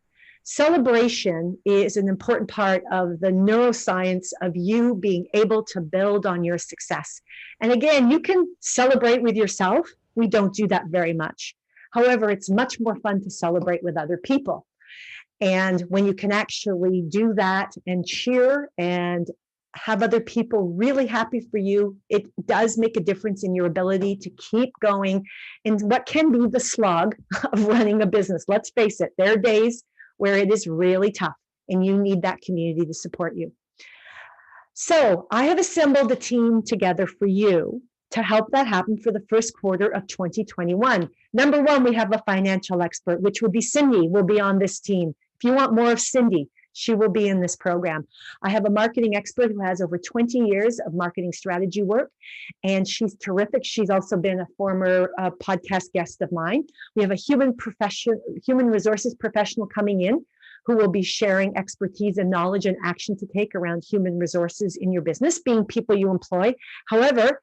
[SPEAKER 1] Celebration is an important part of the neuroscience of you being able to build on your success. And again, you can celebrate with yourself. We don't do that very much. However, it's much more fun to celebrate with other people. And when you can actually do that and cheer and have other people really happy for you, it does make a difference in your ability to keep going in what can be the slog of running a business. Let's face it, there are days where it is really tough and you need that community to support you. So I have assembled a team together for you to help that happen for the first quarter of 2021. Number one, we have a financial expert, which would be Cindy, will be on this team. If you want more of Cindy, she will be in this program. I have a marketing expert who has over 20 years of marketing strategy work, and she's terrific. She's also been a former podcast guest of mine. We have a human resources professional coming in who will be sharing expertise and knowledge and action to take around human resources in your business, being people you employ. However,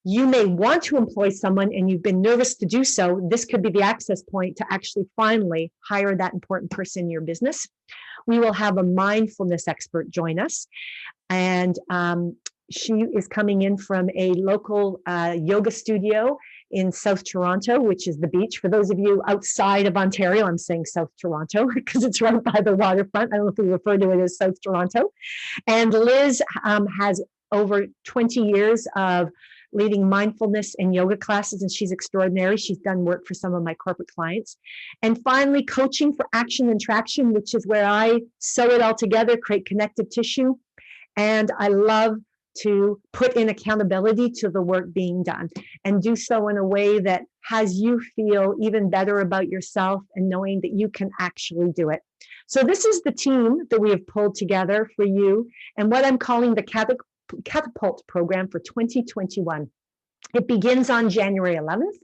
[SPEAKER 1] you may want to employ someone and you've been nervous to do so. This could be the access point to actually finally hire that important person in your business. We will have a mindfulness expert join us. And she is coming in from a local yoga studio in South Toronto, which is the beach. For those of you outside of Ontario, I'm saying South Toronto because it's right by the waterfront. I don't know if we refer to it as South Toronto. And Liz has over 20 years of leading mindfulness and yoga classes, and she's extraordinary. She's done work for some of my corporate clients. And finally, coaching for action and traction, which is where I sew it all together, create connective tissue. And I love to put in accountability to the work being done and do so in a way that has you feel even better about yourself and knowing that you can actually do it. So this is the team that we have pulled together for you and what I'm calling the Catapult program for 2021. It begins on January 11th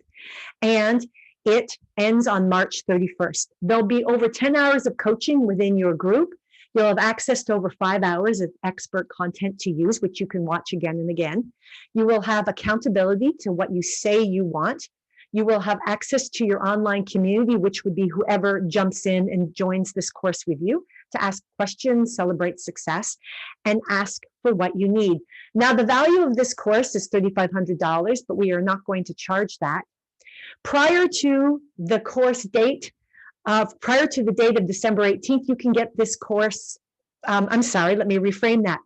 [SPEAKER 1] and it ends on March 31st. There'll be over 10 hours of coaching within your group. You'll have access to over 5 hours of expert content to use, which you can watch again and again. You will have accountability to what you say you want. You will have access to your online community, which would be whoever jumps in and joins this course with you, to ask questions, celebrate success, and ask for what you need. Now, the value of this course is $3,500, but we are not going to charge that. Prior to the course date, prior to the date of December 18th, you can get this course. I'm sorry, let me reframe that.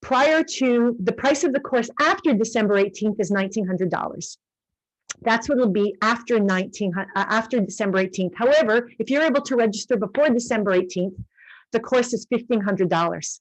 [SPEAKER 1] Prior to the price of the course after December 18th is $1,900. That's what it'll be after December 18th. However, if you're able to register before December 18th, the course is $1,500.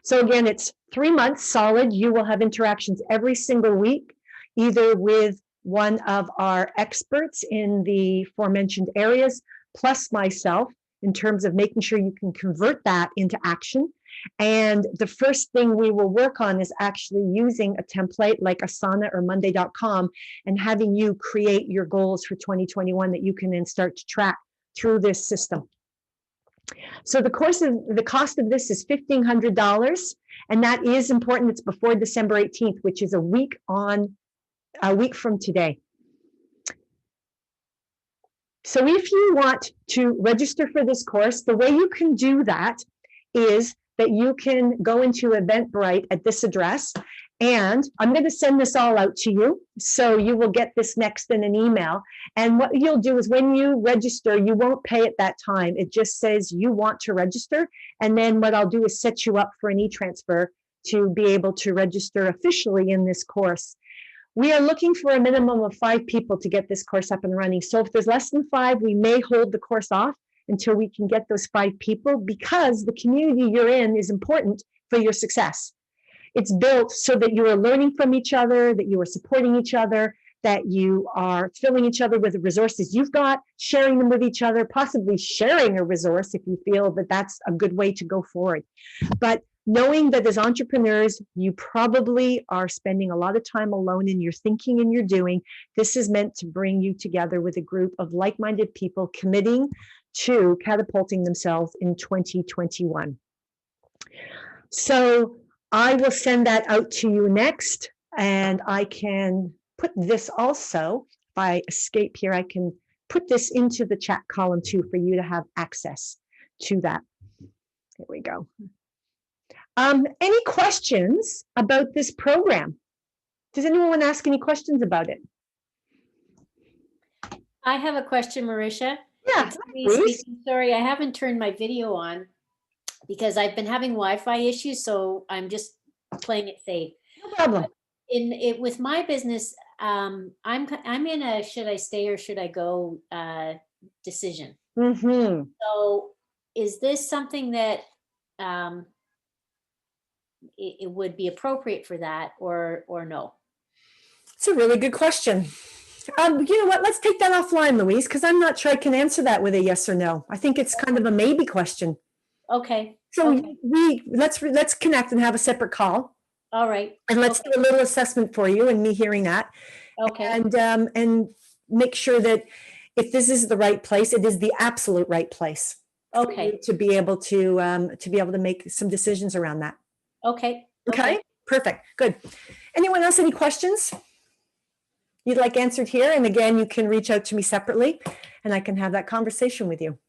[SPEAKER 1] So again, it's 3 months solid. You will have interactions every single week, either with one of our experts in the aforementioned areas, plus myself, in terms of making sure you can convert that into action. And the first thing we will work on is actually using a template like Asana or Monday.com and having you create your goals for 2021 that you can then start to track through this system. So the cost of this is $1,500, and that is important. It's before December 18th, which is a week from today. So if you want to register for this course, the way you can do that is that you can go into Eventbrite at this address, and I'm going to send this all out to you. So you will get this next in an email. And what you'll do is when you register, you won't pay at that time. It just says you want to register. And then what I'll do is set you up for an e-transfer to be able to register officially in this course. We are looking for a minimum of 5 people to get this course up and running. So if there's less than 5, we may hold the course off until we can get those 5 people, because the community you're in is important for your success. It's built so that you are learning from each other, that you are supporting each other, that you are filling each other with the resources you've got, sharing them with each other, possibly sharing a resource if you feel that that's a good way to go forward. But knowing that as entrepreneurs, you probably are spending a lot of time alone in your thinking and your doing, this is meant to bring you together with a group of like-minded people committing to catapulting themselves in 2021. So I will send that out to you next, and I can put this also, if I escape here, I can put this into the chat column too for you to have access to that. There we go. Any questions about this program? Does anyone want to ask any questions about it?
[SPEAKER 8] I have a question, Marisha.
[SPEAKER 1] Yeah,
[SPEAKER 8] It's me
[SPEAKER 1] please.
[SPEAKER 8] speaking. Sorry, I haven't turned my video on because I've been having Wi-Fi issues, so I'm just playing it safe.
[SPEAKER 1] No problem.
[SPEAKER 8] In it with my business, I'm in a should I stay or should I go decision.
[SPEAKER 1] Mm-hmm.
[SPEAKER 8] So is this something that it would be appropriate for that or no?
[SPEAKER 1] It's a really good question. You know what? Let's take that offline, Louise, because I'm not sure I can answer that with a yes or no. I think it's kind of a maybe question.
[SPEAKER 8] Okay.
[SPEAKER 1] So
[SPEAKER 8] Okay.
[SPEAKER 1] let's connect and have a separate call,
[SPEAKER 8] All right.
[SPEAKER 1] and let's do a little assessment for you and me hearing that,
[SPEAKER 8] Okay.
[SPEAKER 1] and make sure that if this is the right place, it is the absolute right place. for
[SPEAKER 8] Okay.
[SPEAKER 1] you to be able to make some decisions around that.
[SPEAKER 8] Okay.
[SPEAKER 1] Okay, perfect, good. Anyone else, any questions you'd like answered here? And again, you can reach out to me separately and I can have that conversation with you.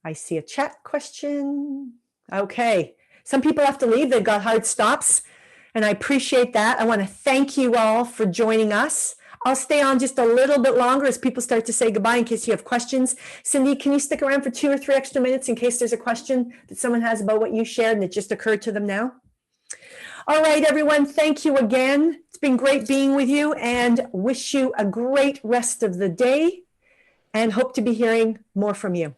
[SPEAKER 1] I see a chat question. Okay, some people have to leave. They've got hard stops and I appreciate that. I want to thank you all for joining us. I'll stay on just a little bit longer as people start to say goodbye in case you have questions. Cindy, can you stick around for 2 or 3 extra minutes in case there's a question that someone has about what you shared and it just occurred to them now? All right, everyone, thank you again. It's been great being with you and wish you a great rest of the day and hope to be hearing more from you.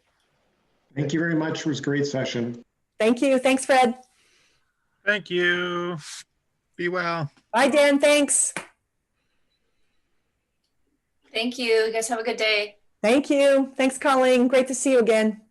[SPEAKER 6] Thank you very much. It was a great session.
[SPEAKER 1] Thank you. Thanks, Fred.
[SPEAKER 3] Thank you. Be well.
[SPEAKER 1] Bye, Dan. Thanks.
[SPEAKER 9] Thank you. You guys have a good day.
[SPEAKER 1] Thank you. Thanks, Colleen. Great to see you again.